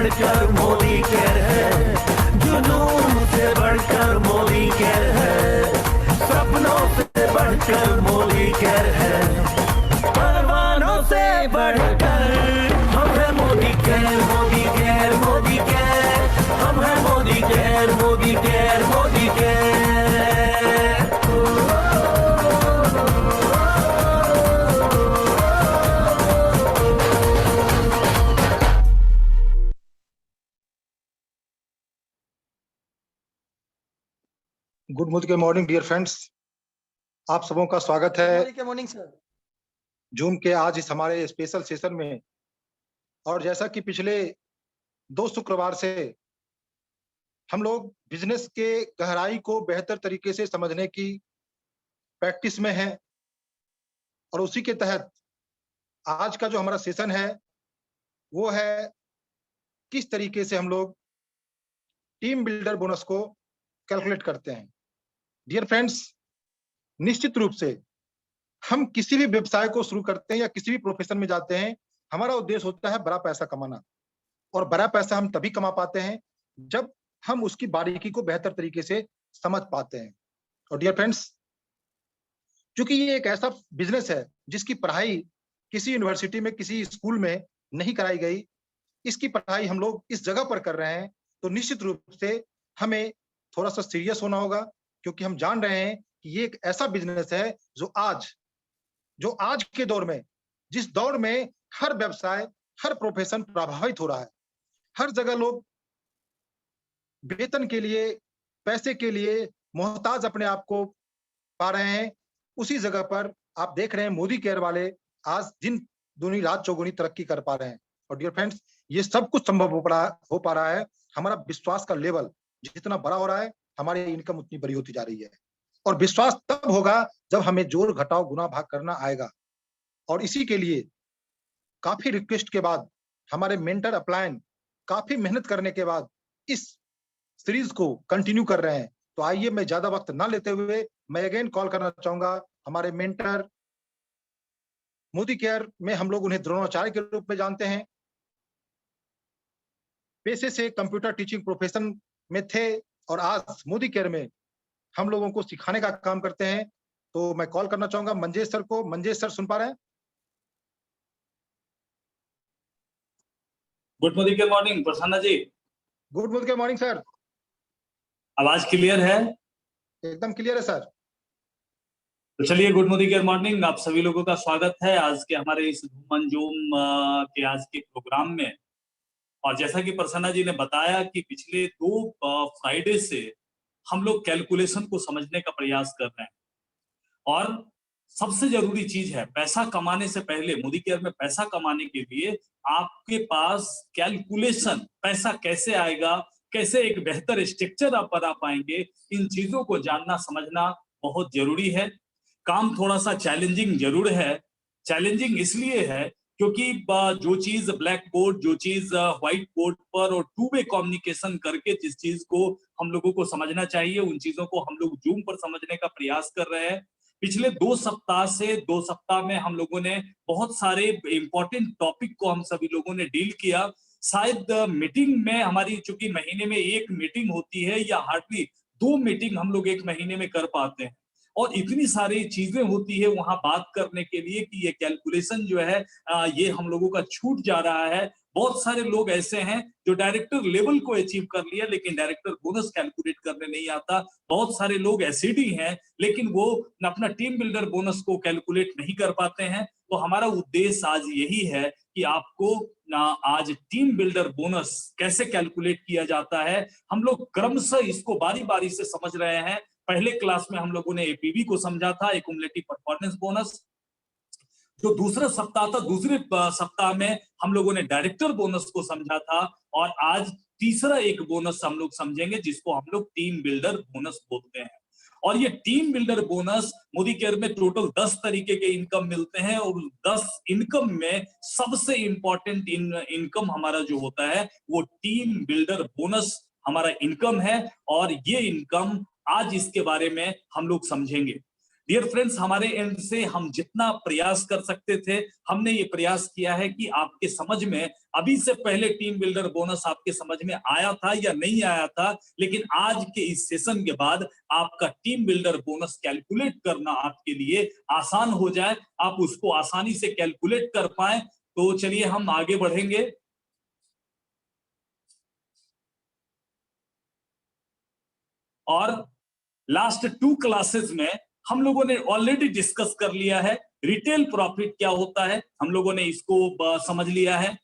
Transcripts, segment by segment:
बढ़कर मोदी केयर है, जुनून से बढ़कर मोदी केयर है, सपनों से बढ़कर मोदी केयर है, परवानों से बढ़कर हम है Modi care, Modi care, Modi care, हम है Modi care, Modi care, Modi care. Good morning dear friends, आप सबों का स्वागत है मॉर्निंग सर। जूम के आज इस हमारे स्पेशल सेशन में। और जैसा कि पिछले 2 शुक्रवार से हम लोग बिजनेस के गहराई को बेहतर तरीके से समझने की प्रैक्टिस में हैं, और उसी के तहत आज का जो हमारा सेशन है वो है किस तरीके से हम लोग टीम बिल्डर बोनस को कैलकुलेट करते हैं। डियर फ्रेंड्स, निश्चित रूप से हम किसी भी व्यवसाय को शुरू करते हैं या किसी भी प्रोफेशन में जाते हैं, हमारा उद्देश्य होता है बड़ा पैसा कमाना। और बड़ा पैसा हम तभी कमा पाते हैं जब हम उसकी बारीकी को बेहतर तरीके से समझ पाते हैं। और डियर फ्रेंड्स, क्योंकि ये एक ऐसा बिजनेस है जिसकी पढ़ाई किसी यूनिवर्सिटी में, किसी स्कूल में नहीं कराई गई, इसकी पढ़ाई हम लोग इस जगह पर कर रहे हैं, तो निश्चित रूप से हमें थोड़ा सा सीरियस होना होगा, क्योंकि हम जान रहे हैं कि ये एक ऐसा बिजनेस है जो आज के दौर में, जिस दौर में हर व्यवसाय, हर प्रोफेशन प्रभावित हो रहा है, हर जगह लोग वेतन के लिए, पैसे के लिए मोहताज अपने आप को पा रहे हैं, उसी जगह पर आप देख रहे हैं मोदी केयर वाले आज दिन दूनी रात चौगुनी तरक्की कर पा रहे हैं। और डियर फ्रेंड्स, ये सब कुछ संभव हो पा रहा है, हमारा विश्वास का लेवल जितना बड़ा हो रहा है, हमारी इनकम उतनी बड़ी होती जा रही है। और विश्वास तब होगा जब हमें जोड़ घटाव गुना भाग करना आएगा। और इसी के लिए काफी रिक्वेस्ट के बाद हमारे मेंटर अपलायन काफी मेहनत करने के बाद इस सीरीज को कंटिन्यू कर रहे हैं। तो आइए, मैं ज्यादा वक्त ना लेते हुए मैं अगेन कॉल करना चाहूंगा हमारे मेंटर। मोदी केयर में हम लोग उन्हें द्रोणाचार्य के रूप में जानते हैं, पेशे से कंप्यूटर टीचिंग प्रोफेशन में थे और आज मोदी केयर में हम लोगों को सिखाने का काम करते हैं। तो मैं कॉल करना चाहूंगा मंजेश सर को। मंजेश सर, सुन पा रहे हैं? Good morning Prasanna ji. Good morning sir. आवाज क्लियर है? एकदम क्लियर है सर। तो चलिए, गुड मॉर्निंग आप सभी लोगों का स्वागत है आज के हमारे इस मंजूम के आज के प्रोग्राम में। और जैसा कि प्रसन्ना जी ने बताया कि पिछले 2 फ्राइडे से हम लोग कैलकुलेशन को समझने का प्रयास कर रहे हैं। और सबसे जरूरी चीज है, पैसा कमाने से पहले मोदी केयर में पैसा कमाने के लिए आपके पास कैलकुलेशन, पैसा कैसे आएगा, कैसे एक बेहतर स्ट्रक्चर आप बना पाएंगे, इन चीजों को जानना समझना बहुत जरूरी है। काम थोड़ा सा चैलेंजिंग जरूर है। चैलेंजिंग इसलिए है क्योंकि जो चीज ब्लैक बोर्ड, जो चीज व्हाइट बोर्ड पर और 2 वे कम्युनिकेशन करके जिस चीज को हम लोगों को समझना चाहिए, उन चीजों को हम लोग जूम पर समझने का प्रयास कर रहे हैं। पिछले 2 सप्ताह में हम लोगों ने बहुत सारे इंपॉर्टेंट टॉपिक को हम सभी लोगों ने डील किया। शायद मीटिंग में हमारी, चूंकि महीने में 1 मीटिंग होती है या हार्डली 2 मीटिंग हम लोग 1 महीने में कर पाते हैं, और इतनी सारी चीजें होती है वहां बात करने के लिए कि ये कैलकुलेशन जो है ये हम लोगों का छूट जा रहा है। बहुत सारे लोग ऐसे हैं जो डायरेक्टर लेवल को अचीव कर लिया लेकिन डायरेक्टर बोनस कैलकुलेट करने नहीं आता। बहुत सारे लोग ऐसे ही हैं लेकिन वो अपना टीम बिल्डर बोनस को कैलकुलेट नहीं कर पाते हैं। तो हमारा उद्देश्य आज यही है कि आपको आज टीम बिल्डर बोनस कैसे कैलकुलेट किया जाता है, हम लोग क्रमशः इसको बारी बारी से समझ रहे हैं। पहले क्लास में हम लोगों ने एपीवी को समझा था, एक्युमुलेटिव परफॉर्मेंस बोनस। जो दूसरा सप्ताह था, दूसरे सप्ताह में हम लोगों ने डायरेक्टर बोनस को समझा था, और आज तीसरा एक बोनस हम लोग समझेंगे जिसको हम लोग टीम बिल्डर बोनस बोलते हैं। और ये team builder bonus Modi care में टोटल 10 तरीके के इनकम मिलते हैं, और 10 इनकम में सबसे इंपॉर्टेंट इनकम हमारा जो होता है वो टीम बिल्डर बोनस हमारा इनकम है। और ये इनकम आज इसके बारे में हम लोग समझेंगे। डियर फ्रेंड्स, हमारे एंड से हम जितना प्रयास कर सकते थे हमने ये प्रयास किया है कि आपके समझ में अभी से पहले टीम बिल्डर बोनस आपके समझ में आया था या नहीं आया था, लेकिन आज के इस सेशन के बाद आपका टीम बिल्डर बोनस कैलकुलेट करना आपके लिए आसान हो जाए, आप उसको आसानी से कैलकुलेट कर पाए। तो चलिए हम आगे बढ़ेंगे। और लास्ट 2 क्लासेस में हम लोगों ने ऑलरेडी डिस्कस कर लिया है रिटेल प्रॉफिट क्या होता है, हम लोगों ने इसको समझ लिया है।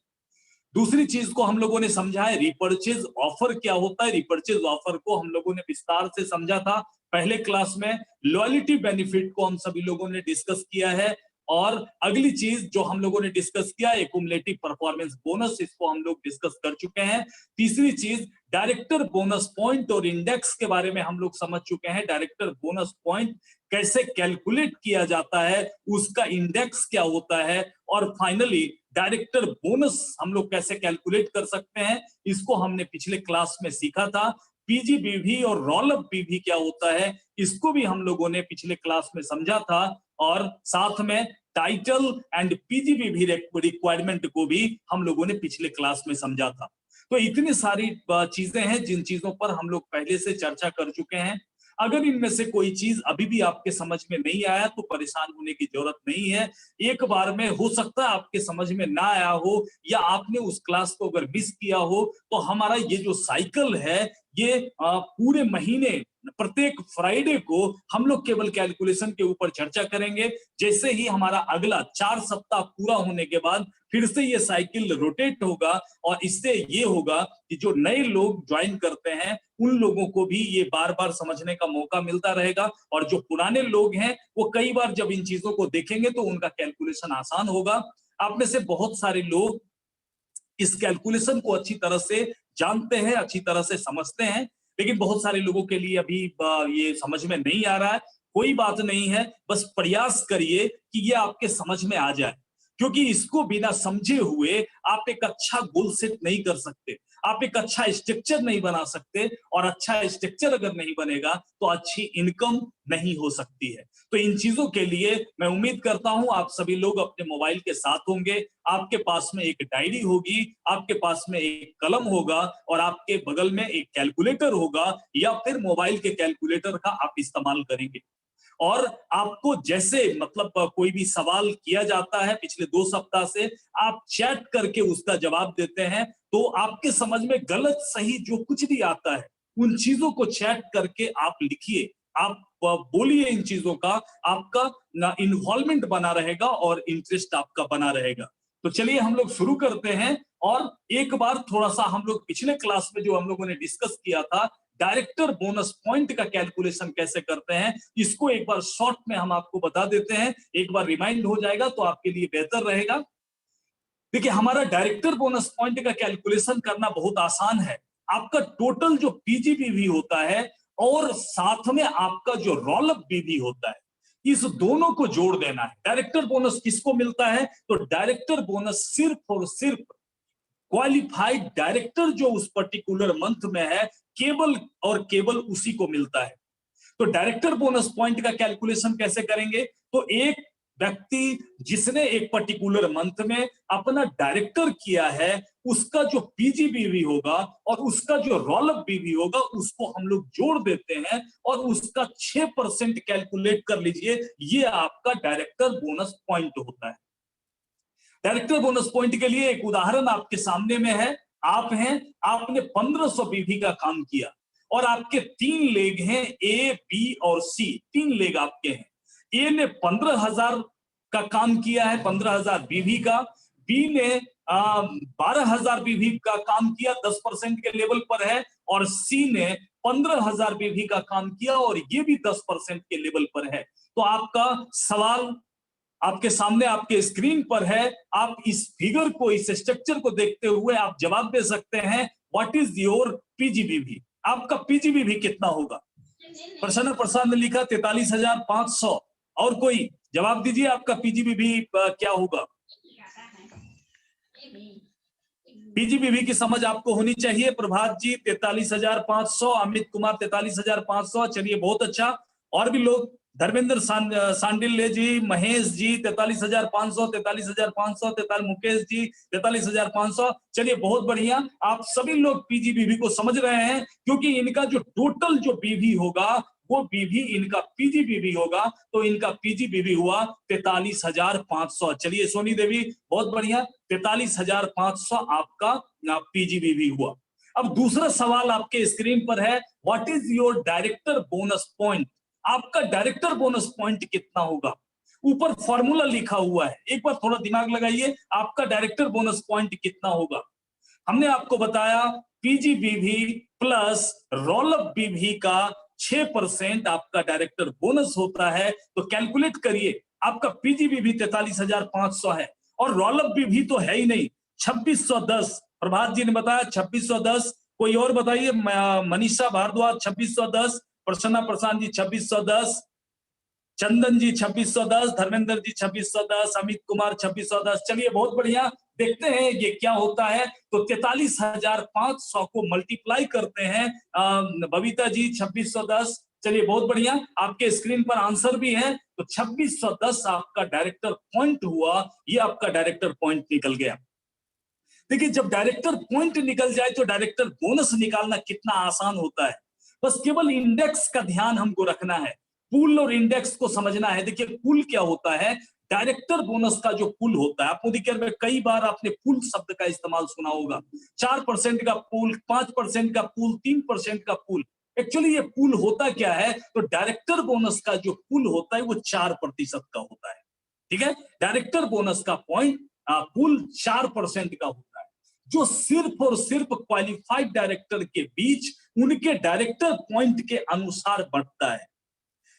दूसरी चीज को हम लोगों ने समझा है रिपर्चेज ऑफर क्या होता है, रिपर्चेज ऑफर को हम लोगों ने विस्तार से समझा था पहले क्लास में। लॉयल्टी बेनिफिट को हम सभी लोगों ने डिस्कस किया है। और अगली चीज जो हम लोगों ने डिस्कस किया एक्युमुलेटिव परफॉर्मेंस बोनस, इसको हम लोग डिस्कस कर चुके हैं। तीसरी चीज डायरेक्टर बोनस पॉइंट और इंडेक्स के बारे में हम लोग समझ चुके हैं। डायरेक्टर बोनस पॉइंट कैसे कैलकुलेट किया जाता है, उसका इंडेक्स क्या होता है, और फाइनली डायरेक्टर बोनस हम लोग कैसे कैलकुलेट कर सकते हैं, इसको हमने पिछले क्लास में सीखा था। पीजीबीवी और रोल अप बीवी क्या होता है, इसको भी हम लोगों ने पिछले क्लास में समझा था। और साथ में टाइटल एंड पीजीबीवी रिक्वायरमेंट को भी हम लोगों ने पिछले क्लास में समझा था। तो इतनी सारी चीजें हैं जिन चीजों पर हम लोग पहले से चर्चा कर चुके हैं। अगर इनमें से कोई चीज अभी भी आपके समझ में नहीं आया तो परेशान होने की जरूरत नहीं है। एक बार में हो सकता है आपके समझ में ना आया हो या आपने उस क्लास को अगर मिस किया हो, तो हमारा ये जो साइकिल है ये पूरे महीने प्रत्येक फ्राइडे को हम लोग केवल कैलकुलेशन के ऊपर चर्चा करेंगे। जैसे ही हमारा अगला 4 सप्ताह पूरा होने के बाद फिर से ये साइकिल रोटेट होगा, और इससे ये होगा कि जो नए लोग ज्वाइन करते हैं उन लोगों को भी ये बार बार समझने का मौका मिलता रहेगा, और जो पुराने लोग हैं वो कई बार जब इन चीजों को देखेंगे तो उनका कैलकुलेशन आसान होगा। आप में से बहुत सारे लोग इस कैलकुलेशन को अच्छी तरह से जानते हैं, अच्छी तरह से समझते हैं, लेकिन बहुत सारे लोगों के लिए अभी ये समझ में नहीं आ रहा है। कोई बात नहीं है, बस प्रयास करिए कि ये आपके समझ में आ जाए, क्योंकि इसको बिना समझे हुए आप एक अच्छा गोल सेट नहीं कर सकते, आप एक अच्छा स्ट्रक्चर नहीं बना सकते, और अच्छा स्ट्रक्चर अगर नहीं बनेगा तो अच्छी इनकम नहीं हो सकती है। तो इन चीजों के लिए मैं उम्मीद करता हूं आप सभी लोग अपने मोबाइल के साथ होंगे, आपके पास में एक डायरी होगी, आपके पास में एक कलम होगा, और आपके बगल में एक कैलकुलेटर होगा, या फिर मोबाइल के कैलकुलेटर का आप इस्तेमाल करेंगे। और आपको जैसे मतलब कोई भी सवाल किया जाता है पिछले 2 सप्ताह से, आप चैट करके उसका जवाब देते हैं, तो आपके समझ में गलत सही जो कुछ भी आता है उन चीजों को चैट करके आप लिखिए, आप बोलिए इन चीजों का, आपका ना इन्वॉल्वमेंट बना रहेगा और इंटरेस्ट आपका बना रहेगा। तो चलिए हम लोग शुरू करते हैं। और एक बार थोड़ा सा हम लोग पिछले क्लास में जो हम लोगों ने डिस्कस किया था डायरेक्टर बोनस पॉइंट का कैलकुलेशन कैसे करते हैं, इसको एक बार शॉर्ट में हम आपको बता देते हैं, एक बार रिमाइंड हो जाएगा तो आपके लिए बेहतर रहेगा। देखिए, हमारा डायरेक्टर बोनस पॉइंट का कैलकुलेशन करना बहुत आसान है। आपका टोटल जो पीजीबीवी होता है और साथ में आपका जो रोल अप बीवी होता है, इस दोनों को जोड़ देना है। डायरेक्टर बोनस किसको मिलता है, तो डायरेक्टर बोनस सिर्फ और सिर्फ क्वालिफाइड डायरेक्टर जो उस पर्टिकुलर मंथ में है केवल और केवल उसी को मिलता है। तो डायरेक्टर बोनस पॉइंट का कैलकुलेशन कैसे करेंगे, तो एक व्यक्ति जिसने एक पर्टिकुलर मंथ में अपना डायरेक्टर किया है उसका जो पीजीबीवी होगा और उसका जो रोल अप बीवी होगा उसको हम लोग जोड़ देते हैं और उसका 6% कैलकुलेट कर लीजिए, ये आपका डायरेक्टर बोनस पॉइंट होता है। डायरेक्टर बोनस पॉइंट के लिए एक उदाहरण आपके सामने में है। आप हैं, आपने 1500 बीवी का काम किया और आपके 3 लेग हैं, ए बी और सी, 3 लेग आपके हैं। ए ने 15,000 का काम किया है, 15,000 बीवी का। बी ने 12,000 बीवी का काम किया, 10% के लेवल पर है, और सी ने 15,000 बीवी का काम किया और ये भी 10% के लेवल पर है। तो आपका सवाल आपके सामने आपके स्क्रीन पर है, आप इस फिगर को, इस स्ट्रक्चर को देखते हुए आप जवाब दे सकते हैं व्हाट इज योर पीजीबीवी। आपका पीजीबीवी कितना होगा? प्रसन्न प्रसाद ने लिखा 43,500। और कोई जवाब दीजिए, आपका पीजीबीवी क्या होगा? पीजीबीवी की समझ आपको होनी चाहिए। प्रभात जी 43,500, अमित कुमार 43,500। चलिए बहुत अच्छा, और भी लोग धर्मेंद्र सांडिल्य जी, महेश जी 43,500, 43,500, 43 मुकेश जी 43,500। चलिए बहुत बढ़िया, आप सभी लोग पीजीबीवी को समझ रहे हैं, क्योंकि इनका जो टोटल जो बीवी होगा वो बीवी इनका पीजीबीवी होगा, तो इनका पीजीबीवी हुआ 43,500। चलिए सोनी देवी बहुत बढ़िया, 43,500 आपका पीजीबीवी हुआ। अब दूसरा सवाल आपके स्क्रीन पर है, what is your director bonus point? आपका डायरेक्टर बोनस पॉइंट कितना होगा? ऊपर फॉर्मूला लिखा हुआ है, एक बार थोड़ा दिमाग लगाइए, आपका डायरेक्टर बोनस पॉइंट कितना होगा? हमने आपको बताया पीजीबीवी प्लस रोल अप बीवी का 6% आपका डायरेक्टर बोनस होता है। तो कैलकुलेट करिए, आपका पीजीबीवी 43,500 है और रोल अप बीवी तो है ही नहीं, 2610। प्रभात जी ने बताया 2610। कोई और बताइए, मनीषा भारद्वाज 2610, प्रसन्ना प्रशांत जी 2610, चंदन जी 2610, धर्मेंद्र जी 2610, अमित कुमार 2610। चलिए बहुत बढ़िया, देखते हैं ये क्या होता है। तो 43,500 को मल्टीप्लाई करते हैं, बबीता जी 2610। चलिए बहुत बढ़िया, आपके स्क्रीन पर आंसर भी है। तो 2610 आपका डायरेक्टर पॉइंट हुआ, ये आपका डायरेक्टर पॉइंट निकल गया। देखिए जब डायरेक्टर पॉइंट निकल जाए तो डायरेक्टर बोनस निकालना कितना आसान होता है। बस केवल इंडेक्स का ध्यान हमको रखना है, पूल और इंडेक्स को समझना है। देखिए पूल क्या होता है, डायरेक्टर बोनस का जो पूल होता है, आप मोदी केयर में कई बार आपने पूल शब्द का इस्तेमाल सुना होगा। 4% का पूल, 5% का पूल, 3% का पूल। एक्चुअली ये पूल होता क्या है, तो डायरेक्टर बोनस का जो पूल होता है वो 4% का होता है। ठीक है, डायरेक्टर बोनस का पॉइंट पूल 4% का होता है, जो सिर्फ और सिर्फ क्वालिफाइड डायरेक्टर के बीच उनके डायरेक्टर पॉइंट के अनुसार बढ़ता है।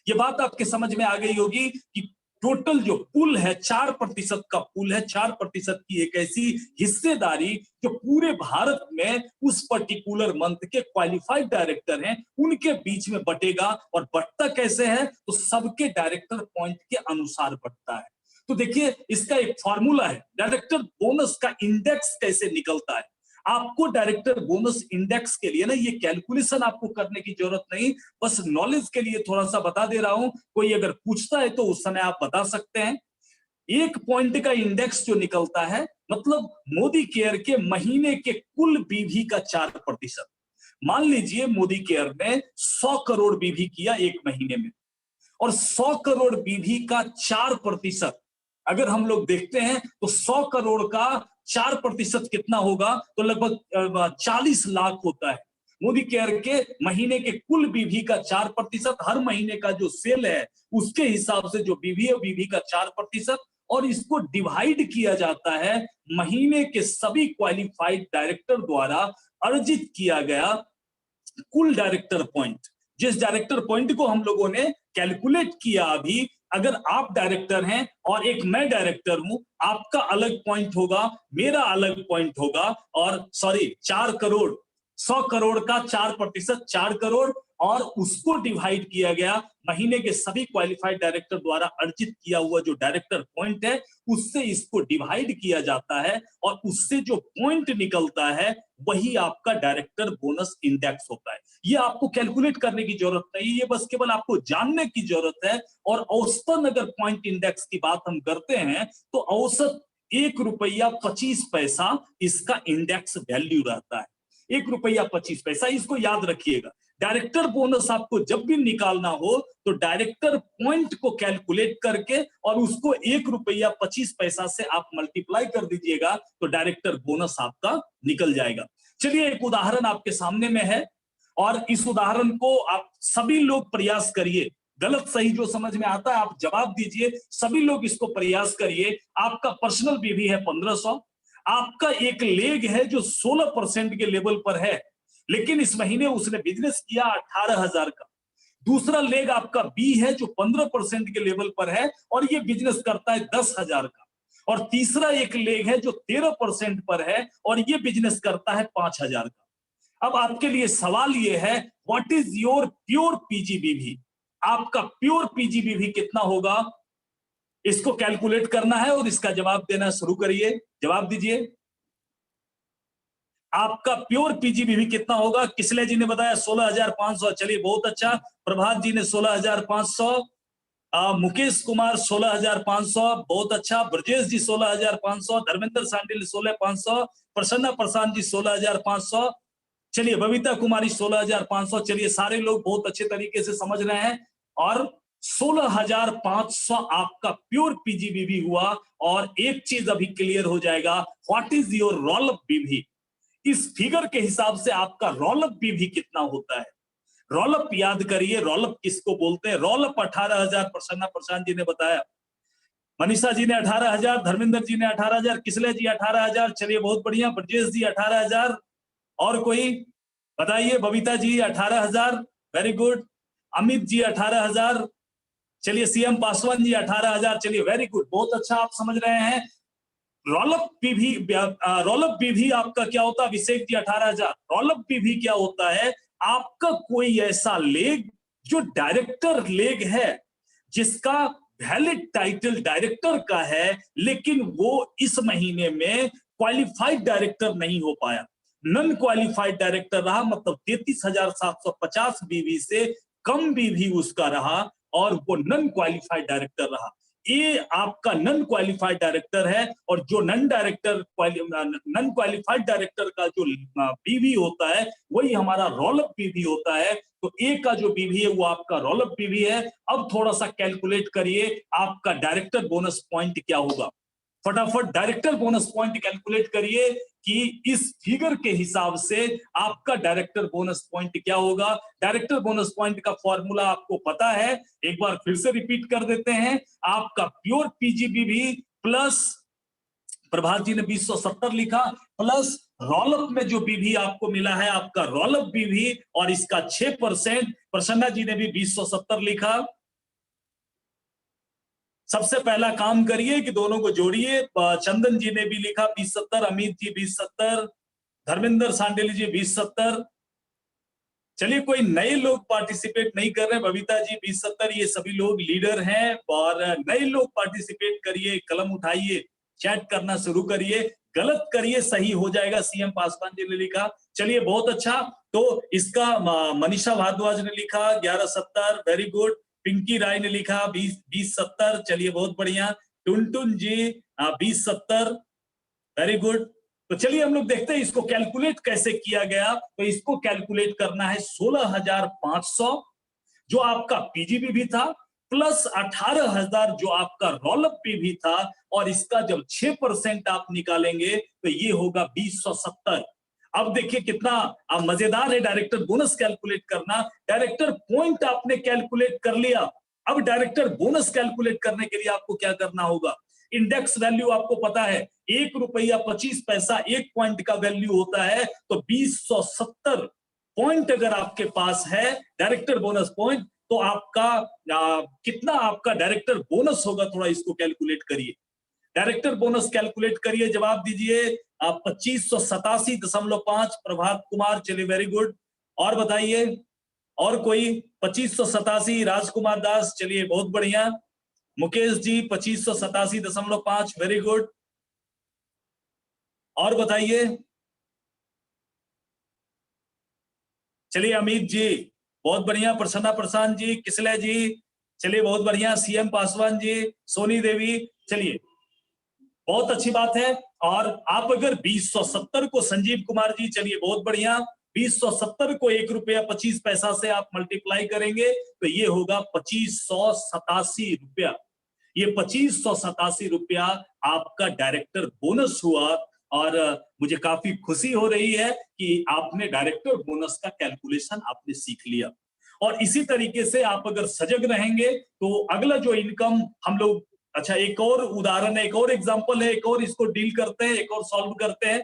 ये बात आपके समझ में आ गई होगी कि टोटल जो पूल है 4% का पूल है, 4% की एक ऐसी हिस्सेदारी जो पूरे भारत में उस पर्टिकुलर मंथ के क्वालिफाइड डायरेक्टर हैं उनके बीच में बटेगा। और बढ़ता कैसे है, तो सबके डायरेक्टर पॉइंट के अनुसार बढ़ता है। तो देखिए इसका एक फॉर्मूला है, डायरेक्टर बोनस का इंडेक्स कैसे निकलता है। आपको डायरेक्टर बोनस इंडेक्स के लिए ना ये कैलकुलेशन आपको करने की जरूरत नहीं, बस नॉलेज के लिए थोड़ा सा बता दे रहा हूं। कोई अगर पूछता है तो उस समय आप बता सकते हैं। एक पॉइंट का इंडेक्स जो निकलता है, मतलब मोदी केयर के महीने के कुल बीवी का 4%। मान लीजिए मोदी केयर ने 100 करोड़ बीवी किया एक महीने में, और 100 करोड़ बीवी का 4% अगर हम लोग देखते हैं तो 100 करोड़ का 4% कितना होगा, तो लगभग 40 लाख होता है। मोदी केयर के महीने के कुल बीवी का 4%, हर महीने का जो सेल है उसके हिसाब से जो बीवी है बीवी का 4%, और इसको डिवाइड किया जाता है महीने के सभी क्वालिफाइड डायरेक्टर द्वारा अर्जित किया गया कुल डायरेक्टर पॉइंट। जिस डायरेक्टर पॉइंट को हम लोगों ने कैलकुलेट किया अभी, अगर आप डायरेक्टर हैं और एक मैं डायरेक्टर हूं, आपका अलग पॉइंट होगा, मेरा अलग पॉइंट होगा, और सॉरी 4 करोड़, 100 करोड़ का 4%, 4 करोड़, और उसको डिवाइड किया गया महीने के सभी क्वालिफाइड डायरेक्टर द्वारा अर्जित किया हुआ जो डायरेक्टर पॉइंट है, उससे इसको डिवाइड किया जाता है, और उससे जो पॉइंट निकलता है वही आपका डायरेक्टर बोनस इंडेक्स होता है। ये आपको कैलकुलेट करने की जरूरत नहीं, ये बस केवल आपको जानने की जरूरत है। और औसतन अगर पॉइंट इंडेक्स की बात हम करते हैं तो औसत ₹1.25 इसका इंडेक्स वैल्यू रहता है। ₹1.25, इसको याद रखिएगा। डायरेक्टर बोनस आपको जब भी निकालना हो तो डायरेक्टर पॉइंट को कैलकुलेट करके और उसको ₹1.25 से आप मल्टीप्लाई कर दीजिएगा, तो डायरेक्टर बोनस आपका निकल जाएगा। चलिए एक उदाहरण आपके सामने में है, और इस उदाहरण को आप सभी लोग प्रयास करिए। गलत सही जो समझ में आता है आप जवाब दीजिए, सभी लोग इसको प्रयास करिए। आपका पर्सनल बीवी है 1500, आपका एक लेग है जो 16% के लेवल पर है, लेकिन इस महीने उसने बिजनेस किया 18,000 का। दूसरा लेग आपका बी है जो 15% के लेवल पर है और ये बिजनेस करता है 10,000 का। और तीसरा एक लेग है जो 13% पर है और ये बिजनेस करता है 5,000 का। अब आपके लिए सवाल ये है, व्हाट इज योर प्योर पीजीबीवी? आपका प्योर पीजीबीवी कितना होगा, इसको कैलकुलेट करना है और इसका जवाब देना शुरू करिए। जवाब दीजिए, आपका प्योर पीजीबीवी कितना होगा? किसले जी ने बताया 16,500। चलिए बहुत अच्छा, प्रभात जी ने 16,500, मुकेश कुमार 16,500, बहुत अच्छा। ब्रजेश जी 16,500, धर्मेंद्र सांडिल 16,500, प्रसन्ना प्रशांत जी 16,500, चलिए बबीता कुमारी 16,500। चलिए सारे लोग बहुत अच्छे तरीके से समझ रहे हैं। और 16,500 आपका प्योर पीजीबीवी हुआ। और एक चीज अभी क्लियर हो जाएगा, what is your roll up बीवी। इस फिगर के हिसाब से आपका रोल अप बीवी कितना होता है। रोल अप याद करिए, रोल अप किसको बोलते हैं। रोल अप 18,000 प्रसन्ना प्रशांत जी ने बताया, मनीषा जी ने 18,000, धर्मेंद्र जी ने 18,000, किसले जी 18,000। चलिए बहुत बढ़िया। ब्रजेश जी 18,000, और कोई बताइए। Babita ji 18,000, very good. अमित जी 18,000, चलिए। सीएम पासवान जी 18,000, चलिए वेरी गुड, बहुत अच्छा आप समझ रहे हैं। रोलअप पीवी आपका क्या होता है। अभिषेक जी 18,000। रोलअप पीवी क्या होता है, आपका कोई ऐसा लेग जो डायरेक्टर लेग है, जिसका वैलिड टाइटल डायरेक्टर का है, लेकिन वो इस महीने में क्वालिफाइड डायरेक्टर नहीं हो पाया, नॉन क्वालिफाइड डायरेक्टर रहा, मतलब 33,750 बीवी से कम बीवी उसका रहा, और वो नॉन क्वालिफाइड डायरेक्टर रहा। ये आपका नॉन क्वालिफाइड डायरेक्टर है। और जो नॉन क्वालिफाइड डायरेक्टर का जो बीवी होता है, वही हमारा रोल अप बीवी होता है। तो ए का जो बीवी है वो आपका रोल अप बीवी है। अब थोड़ा सा कैलकुलेट करिए, आपका डायरेक्टर बोनस पॉइंट क्या होगा। फटाफट डायरेक्टर बोनस पॉइंट कैलकुलेट करिए कि इस फिगर के हिसाब से आपका डायरेक्टर बोनस पॉइंट क्या होगा। डायरेक्टर बोनस पॉइंट का फॉर्मूला आपको पता है, एक बार फिर से रिपीट कर देते हैं। आपका प्योर पीजीबीवी प्लस, प्रभात जी ने 2070 लिखा, प्लस रोलअप में जो बीवी आपको मिला है आपका रोलअप बीवी, और इसका 6%। प्रसन्ना जी ने भी 2070 लिखा। सबसे पहला काम करिए कि दोनों को जोड़िए। चंदन जी ने भी लिखा 2070, अमित जी 2070, धर्मेंद्र सांडेली जी 2070। चलिए कोई नए लोग पार्टिसिपेट नहीं कर रहे। बबीता जी 2070, ये सभी लोग लीडर हैं। और नए लोग पार्टिसिपेट करिए, कलम उठाइए, चैट करना शुरू करिए। गलत करिए, सही हो जाएगा। सीएम पासवान जी ने लिखा, चलिए बहुत अच्छा। तो इसका मनीषा भारद्वाज ने लिखा 1170, वेरी गुड। पिंकी राय ने लिखा 2070, चलिए बहुत बढ़िया। टुनटुन जी 2070, वेरी गुड। तो चलिए हम लोग देखते हैं इसको कैलकुलेट कैसे किया गया। तो इसको कैलकुलेट करना है 16,500 जो आपका पीजीबीवी था, प्लस 18,000 जो आपका रोलअप पीवी था, और इसका जब 6% आप निकालेंगे तो ये होगा 2070। अब देखिए कितना मजेदार है डायरेक्टर बोनस कैलकुलेट करना। डायरेक्टर पॉइंट आपने कैलकुलेट कर लिया, अब डायरेक्टर बोनस कैलकुलेट करने के लिए आपको क्या करना होगा। इंडेक्स वैल्यू आपको पता है, ₹1.25 एक पॉइंट का वैल्यू होता है। तो 2070 पॉइंट अगर आपके पास है डायरेक्टर बोनस पॉइंट, तो आपका कितना आपका डायरेक्टर बोनस होगा, थोड़ा इसको कैलकुलेट करिए। डायरेक्टर बोनस कैलकुलेट करिए, जवाब दीजिए। 2587.5 प्रभात कुमार, चलिए वेरी गुड। और बताइए, और कोई 2587, राजकुमार दास, चलिए बहुत बढ़िया। Mukesh ji 2587.5, very good. और बताइए, चलिए अमित जी बहुत बढ़िया। प्रसन्ना प्रशांत जी, किसले जी, चलिए बहुत बढ़िया। सीएम पासवान जी, सोनी देवी, चलिए बहुत अच्छी बात है। और आप अगर 2070 को, संजीव कुमार जी, चलिए बहुत बढ़िया, 2070 को ₹1.25 से आप मल्टीप्लाई करेंगे तो ये होगा 2587 रुपया। ये 2587 रुपया आपका डायरेक्टर बोनस हुआ। और मुझे काफी खुशी हो रही है कि आपने डायरेक्टर बोनस का कैलकुलेशन आपने सीख लिया। और इसी तरीके से आप अगर सजग रहेंगे तो अगला जो इनकम हम लोग, अच्छा एक और उदाहरण है, एक और एग्जांपल है, एक और इसको डील करते हैं, एक और सॉल्व करते हैं।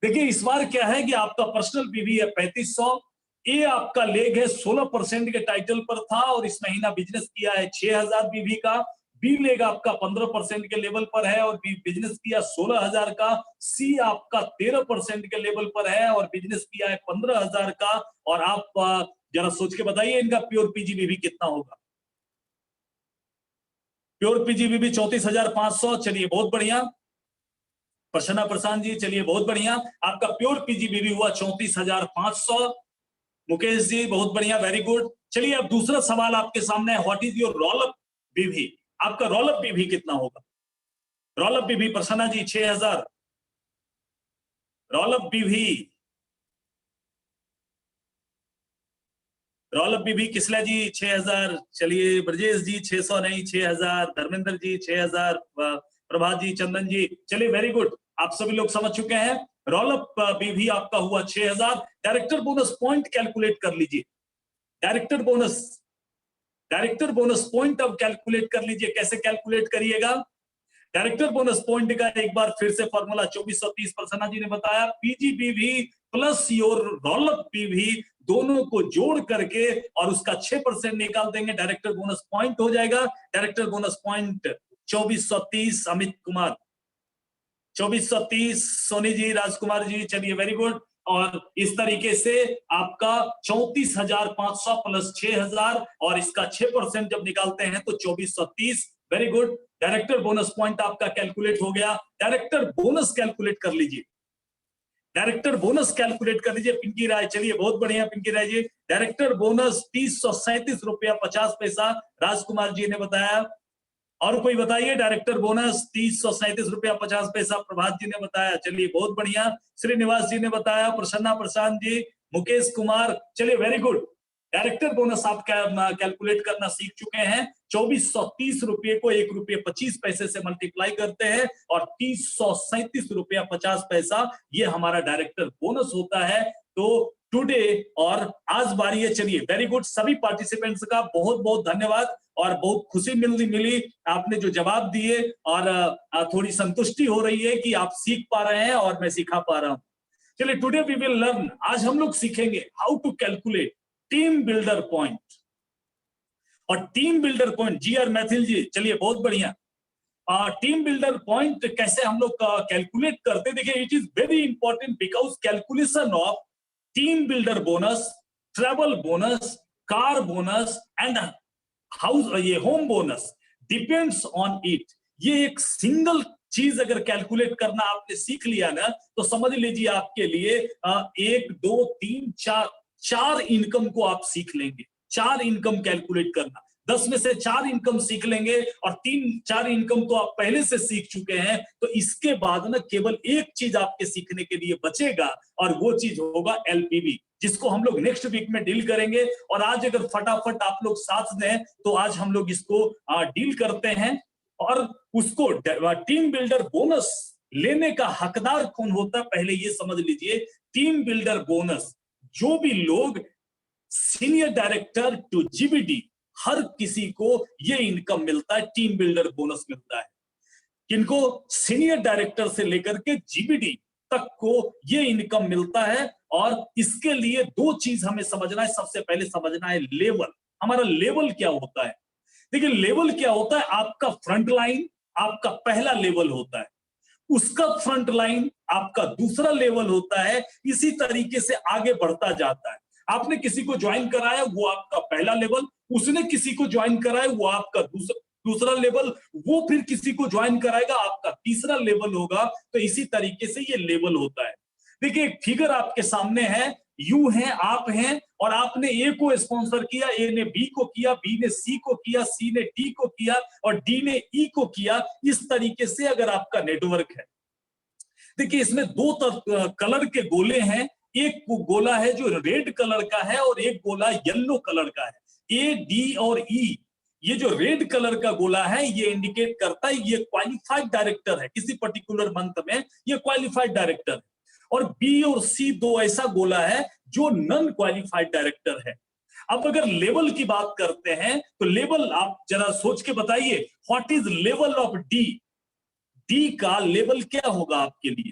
देखिए इस बार क्या है कि आपका पर्सनल पीवी है 3500। ए आपका लेग है 16% के टाइटल पर था और इस महीना बिजनेस किया है 6,000 बीवी का। बी लेग आपका 15% के लेवल पर है और बिजनेस किया 16,000 का। सी आपका 13% के लेवल पर है और बिजनेस किया है 15,000 का। और आप जरा सोच के बताइए इनका प्योर पीजीबीवी कितना होगा। प्योर पीजीबीवी 34,500, चलिए बहुत बढ़िया। प्रसन्ना प्रशांत जी, चलिए बहुत बढ़िया। आपका प्योर पीजीबीवी हुआ 34,500। मुकेश जी बहुत बढ़िया, वेरी गुड। चलिए अब दूसरा सवाल आपके सामने है, what is your roll up बीवी, आपका रोल अप बीवी कितना होगा? रोल अप बीवी प्रसन्ना जी 6000, रोल अप बीवी, रोल अप बीवी किसला जी 6000, चलिए ब्रजेश जी 600 नहीं 6000, धर्मेंद्र जी 6000, प्रभात जी, चंदन जी, चलिए वेरी गुड, आप सभी लोग समझ चुके हैं। रोल अप बीवी आपका हुआ 6000। डायरेक्टर बोनस पॉइंट कैलकुलेट कर लीजिए, डायरेक्टर बोनस पॉइंट अब कैलकुलेट कर लीजिए। कैसे कैलकुलेट करिएगा? डायरेक्टर बोनस पॉइंट का एक बार फिर से फॉर्मूला 2430 प्रसन्ना जी ने बताया, PGPV plus your roll up PV दोनों को जोड़ करके और उसका 6% निकाल देंगे, डायरेक्टर बोनस पॉइंट हो जाएगा। Director bonus point 2430, Amit Kumar 2430, Soni ji, Rajkumar ji, चलिए वेरी गुड। और इस तरीके से आपका 34,500 प्लस 6,000 और इसका 6% जब निकालते हैं तो 2430, very good. Director bonus point आपका कैलकुलेट हो गया। डायरेक्टर बोनस कैलकुलेट कर लीजिए, डायरेक्टर बोनस कैलकुलेट कर लीजिए पिंकी राय, चलिए बहुत बढ़िया पिंकी राय जी। डायरेक्टर बोनस 337 रुपया 50 पैसा राजकुमार जी ने बताया। और कोई बताइए? डायरेक्टर बोनस 337 रुपया 50 पैसा प्रभात जी ने बताया, चलिए बहुत बढ़िया। श्रीनिवास जी ने बताया, प्रसन्ना प्रशांत जी, मुकेश कुमार, चलिए वेरी गुड। डायरेक्टर बोनस आप कैलकुलेट करना सीख चुके हैं। 2430 रुपये को 1 रुपये 25 पैसे से मल्टीप्लाई करते हैं और 337 रुपया 50 पैसा ये हमारा डायरेक्टर बोनस होता है। तो टुडे और आज बारी है, चलिए वेरी गुड। सभी पार्टिसिपेंट्स का बहुत बहुत धन्यवाद और बहुत खुशी मिली आपने जो जवाब दिए और थोड़ी संतुष्टि हो रही है कि आप सीख पा रहे हैं और मैं सिखा पा रहा हूं। चलिए टुडे वी विल लर्न, आज हम लोग सीखेंगे how to calculate team builder point. और team builder point, G R Maithil ji, चलिए बहुत बढ़िया। टीम बिल्डर पॉइंट कैसे हम लोग कैलकुलेट करते, देखिए it is very important because calculation of team builder bonus, travel bonus, car bonus and house ये home bonus depends on it. ये एक सिंगल चीज अगर कैलकुलेट करना आपने सीख लिया ना तो समझ लीजिए आपके लिए 1 2 3 4 इनकम को आप सीख लेंगे। 4 इनकम कैलकुलेट करना, 10 में से 4 इनकम सीख लेंगे और 3-4 इनकम तो आप पहले से सीख चुके हैं। तो इसके बाद ना केवल एक चीज आपके सीखने के लिए बचेगा और वो चीज होगा एलपीवी, जिसको हम लोग नेक्स्ट वीक में डील करेंगे। और आज अगर फटाफट आप लोग साथ दें तो आज हम लोग इसको डील करते हैं। और उसको टीम बिल्डर बोनस लेने का हकदार कौन होता है पहले ये समझ लीजिए। टीम बिल्डर बोनस जो भी लोग सीनियर डायरेक्टर टू जीबीडी, हर किसी को ये इनकम मिलता है, टीम बिल्डर बोनस मिलता है। किनको? सीनियर डायरेक्टर से लेकर के जीबीडी तक को ये इनकम मिलता है। और इसके लिए 2 चीज हमें समझना है। सबसे पहले समझना है लेवल, हमारा लेवल क्या होता है। देखिए लेवल क्या होता है, आपका फ्रंट लाइन आपका पहला लेवल होता है, उसका फ्रंट लाइन आपका दूसरा लेवल होता है। इसी तरीके से आगे बढ़ता जाता है। आपने किसी को ज्वाइन कराया वो आपका पहला लेवल, उसने किसी को ज्वाइन कराया वो आपका दूसरा लेवल, वो फिर किसी को ज्वाइन कराएगा आपका तीसरा लेवल होगा। तो इसी तरीके से ये लेवल होता है। देखिए एक फिगर आपके सामने है, यू हैं, आप हैं और आपने ए को स्पॉन्सर किया, ए ने बी को किया, बी ने सी को किया, सी ने डी को किया और डी ने ई को किया। इस तरीके से अगर आपका नेटवर्क है, देखिए इसमें 2 कलर के गोले हैं। एक गोला है जो रेड कलर का है और एक गोला येलो कलर का है। ए, डी और ई, ये जो रेड कलर का गोला है ये इंडिकेट करता है ये क्वालिफाइड डायरेक्टर है, किसी पर्टिकुलर मंथ में ये क्वालिफाइड डायरेक्टर है। और बी और सी 2 ऐसा गोला है जो नॉन क्वालिफाइड डायरेक्टर है। अब अगर लेवल की बात करते हैं तो लेवल आप जरा सोच के बताइए, what is level of D. D का लेवल क्या होगा आपके लिए?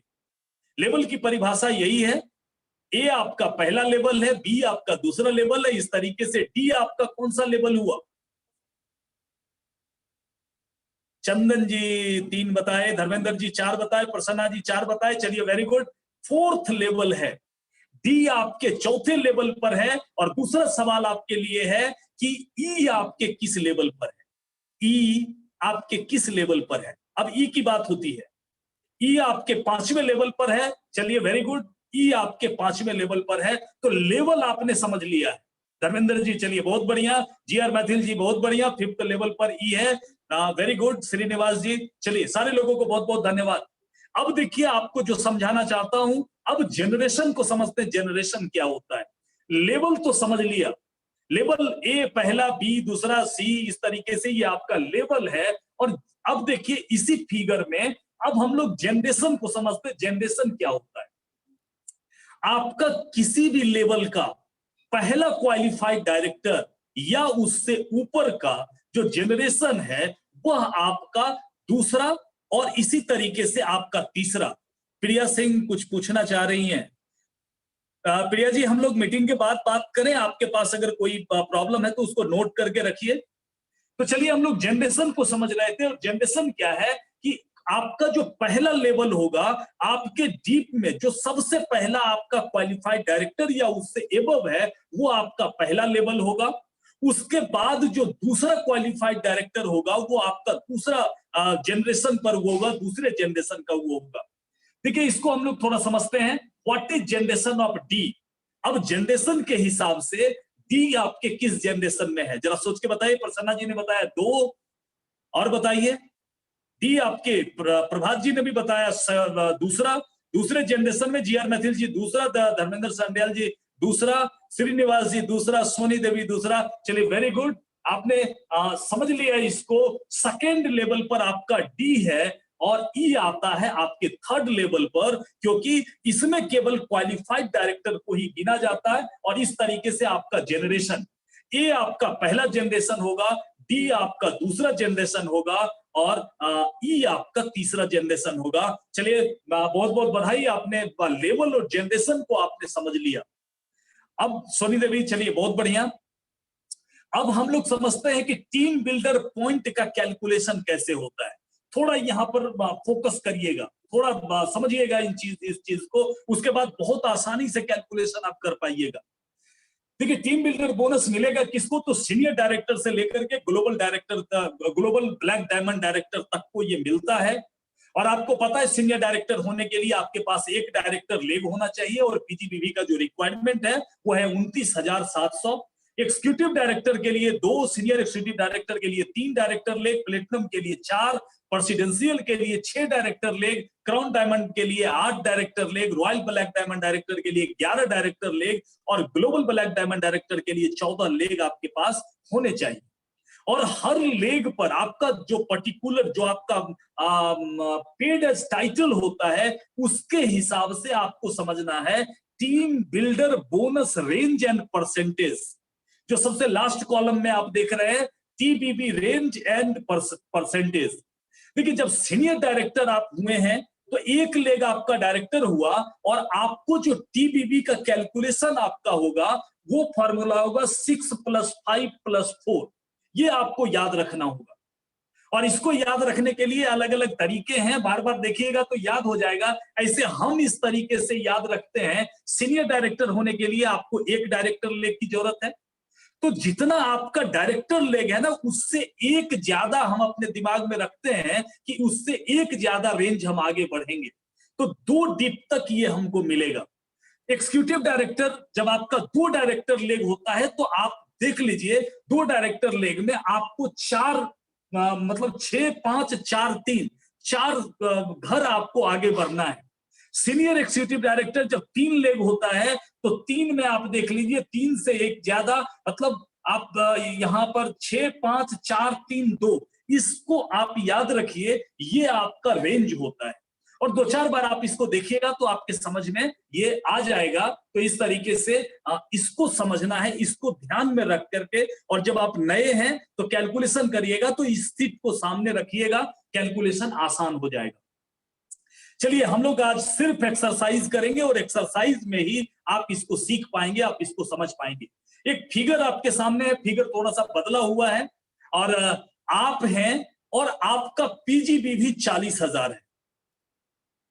लेवल की परिभाषा यही है, ए आपका पहला लेवल है, बी आपका दूसरा लेवल है। इस तरीके से डी आपका कौन सा लेवल हुआ? चंदन जी 3 बताए, धर्मेंद्र जी 4 बताए, प्रसन्ना जी 4 बताए, चलिए वेरी गुड। 4th लेवल है, डी आपके 4थे लेवल पर है। और दूसरा सवाल आपके लिए है कि ई आपके किस लेवल पर है, ई आपके किस लेवल पर है। अब ई की बात होती है, ई आपके 5वें लेवल पर है, चलिए वेरी गुड, ई आपके 5वें लेवल पर है। तो लेवल आपने समझ लिया है, धर्मेंद्र जी चलिए बहुत बढ़िया, जीआर मैथिल जी बहुत बढ़िया, 5th लेवल पर ई है, वेरी गुड। श्रीनिवास जी चलिए, सारे लोगों को बहुत बहुत धन्यवाद। अब देखिए आपको जो समझाना चाहता हूं, अब जनरेशन को समझते हैं, जनरेशन क्या होता है। लेवल तो समझ लिया, लेवल ए पहला, बी दूसरा, सी, इस तरीके से ये आपका लेवल है। और अब देखिए इसी फिगर में अब हम लोग जनरेशन को समझते हैं, जनरेशन क्या होता है। आपका किसी भी लेवल का पहला क्वालिफाइड डायरेक्टर या उससे ऊपर का जो जनरेशन है वह आपका दूसरा, और इसी तरीके से आपका तीसरा। प्रिया सिंह कुछ पूछना चाह रही हैं। प्रिया जी हम लोग मीटिंग के बाद बात करें, आपके पास अगर कोई प्रॉब्लम है तो उसको नोट करके रखिए। तो चलिए हम लोग जनरेशन को समझ रहे थे, और जनरेशन क्या है कि आपका जो पहला लेवल होगा, आपके डीप में जो सबसे पहला आपका क्वालिफाइड डायरेक्टर या उससे एबव है वो आपका पहला लेवल होगा। उसके बाद जो दूसरा क्वालिफाइड डायरेक्टर होगा वो आपका दूसरा जनरेशन पर वो होगा, दूसरे जनरेशन का वो होगा। देखिए इसको हम लोग थोड़ा समझते हैं, what is generation of D. अब जनरेशन के हिसाब से डी आपके किस जनरेशन में है, जरा सोच के बताइए। प्रसन्ना जी ने बताया 2, और बताइए। डी आपके प्रभात जी ने भी बताया दूसरा, दूसरे जनरेशन में। जीआर मैथिल जी दूसरा, धर्मेंद्र संडियाल जी दूसरा, श्रीनिवास जी दूसरा, सोनी देवी दूसरा। चलिए वेरी गुड, आपने समझ लिया इसको। सेकेंड लेवल पर आपका डी है और ई आता है आपके थर्ड लेवल पर, क्योंकि इसमें केवल क्वालिफाइड डायरेक्टर को ही गिना जाता है। और इस तरीके से आपका जनरेशन, ए आपका पहला जनरेशन होगा, डी आपका दूसरा जनरेशन होगा, और ई आपका तीसरा जनरेशन होगा। चलिए बहुत बहुत बधाई, आपने लेवल और जनरेशन को आपने समझ लिया। अब सोनी देवी चलिए बहुत बढ़िया। अब हम लोग समझते हैं कि टीम बिल्डर पॉइंट का कैलकुलेशन कैसे होता है। थोड़ा यहाँ पर फोकस करिएगा, थोड़ा समझिएगा इस चीज को, उसके बाद बहुत आसानी से कैलकुलेशन आप कर पाइएगा। देखिए टीम बिल्डर बोनस मिलेगा किसको, तो सीनियर डायरेक्टर से लेकर के ग्लोबल डायरेक्टर तक, ग्लोबल ब्लैक डायमंड डायरेक्टर तक को ये मिलता है। और आपको पता है सीनियर डायरेक्टर होने के लिए आपके पास एक डायरेक्टर लेग होना चाहिए, और पीजीबीवी का जो रिक्वायरमेंट है वो है 29,700। एग्जीक्यूटिव डायरेक्टर के लिए 2, सीनियर एग्जीक्यूटिव डायरेक्टर के लिए 3 डायरेक्टर लेग, प्लेटिनम के लिए 4, प्रेसिडेंशियल के लिए 6 डायरेक्टर लेग, क्राउन डायमंड के लिए 8 director leg, royal black diamond director के लिए 11 डायरेक्टर लेग, और ग्लोबल ब्लैक डायमंड डायरेक्टर के लिए 14 लेग आपके पास होने चाहिए। और हर लेग पर आपका जो पर्टिकुलर जो आपका पेड एज टाइटल होता है उसके हिसाब से आपको समझना है team builder bonus range and percentage. जो सबसे लास्ट कॉलम में आप देख रहे हैं टीबीबी रेंज एंड परसेंटेज। देखिए जब सीनियर डायरेक्टर आप हुए हैं तो एक लेग आपका डायरेक्टर हुआ, और आपको जो टीबीबी का कैलकुलेशन आपका होगा वो फॉर्मूला होगा 6 + 5 + 4। ये आपको याद रखना होगा, और इसको याद रखने के लिए अलग अलग तरीके हैं, बार बार देखिएगा तो याद हो जाएगा। ऐसे हम इस तरीके से याद रखते हैं, सीनियर डायरेक्टर होने के लिए आपको एक डायरेक्टर लेग की जरूरत है, तो जितना आपका डायरेक्टर लेग है ना उससे एक ज्यादा हम अपने दिमाग में रखते हैं कि उससे एक ज्यादा रेंज हम आगे बढ़ेंगे, तो 2 डिप तक ये हमको मिलेगा। एग्जीक्यूटिव डायरेक्टर जब आपका 2 डायरेक्टर लेग होता है तो आप देख लीजिए 2 डायरेक्टर लेग में आपको 4 मतलब 6, 5, 4, 3 4 घर आपको आगे बढ़ना है। सीनियर एग्जीक्यूटिव डायरेक्टर जब 3 लेग होता है तो 3 में आप देख लीजिए 3 से एक ज्यादा, मतलब आप यहाँ पर 6, 5, 4, 3, 2, इसको आप याद रखिए, ये आपका रेंज होता है। और 2-4 बार आप इसको देखिएगा तो आपके समझ में ये आ जाएगा। तो इस तरीके से इसको समझना है, इसको ध्यान में रख करके, और जब आप नए हैं तो कैलकुलेशन करिएगा तो इस टिप को सामने रखिएगा, कैलकुलेशन आसान हो जाएगा। चलिए हम लोग आज सिर्फ एक्सरसाइज करेंगे, और एक्सरसाइज में ही आप इसको सीख पाएंगे, आप इसको समझ पाएंगे। एक फिगर आपके सामने है, फिगर थोड़ा सा बदला हुआ है, और आप हैं और आपका पीजीबी भी 40,000 है।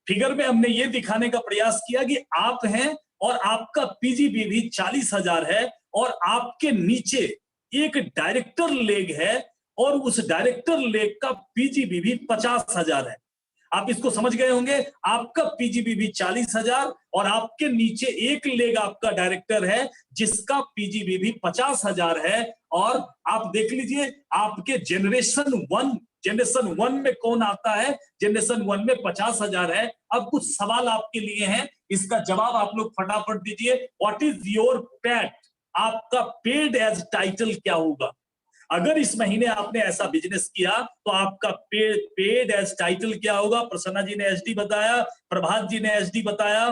फिगर में हमने ये दिखाने का प्रयास किया कि आप हैं और आपका पीजीबी भी 40,000 है, और आपके नीचे एक डायरेक्टर लेग है और उस डायरेक्टर लेग का पीजीबी भी 50,000 है। आप इसको समझ गए होंगे। आपका पीजीबीवी 40,000 और आपके नीचे एक लेग आपका डायरेक्टर है जिसका पीजीबीवी 50,000 है। और आप देख लीजिए आपके जनरेशन वन में कौन आता है, जनरेशन वन में 50,000 है। अब कुछ सवाल आपके लिए हैं, इसका जवाब आप लोग फटाफट दीजिए। व्हाट इज योर पेट, आपका पेड एज टाइटल क्या होगा? अगर इस महीने आपने ऐसा बिजनेस किया तो आपका पेड एज टाइटल क्या होगा? प्रसन्ना जी ने एसडी बताया, प्रभात जी ने एसडी बताया,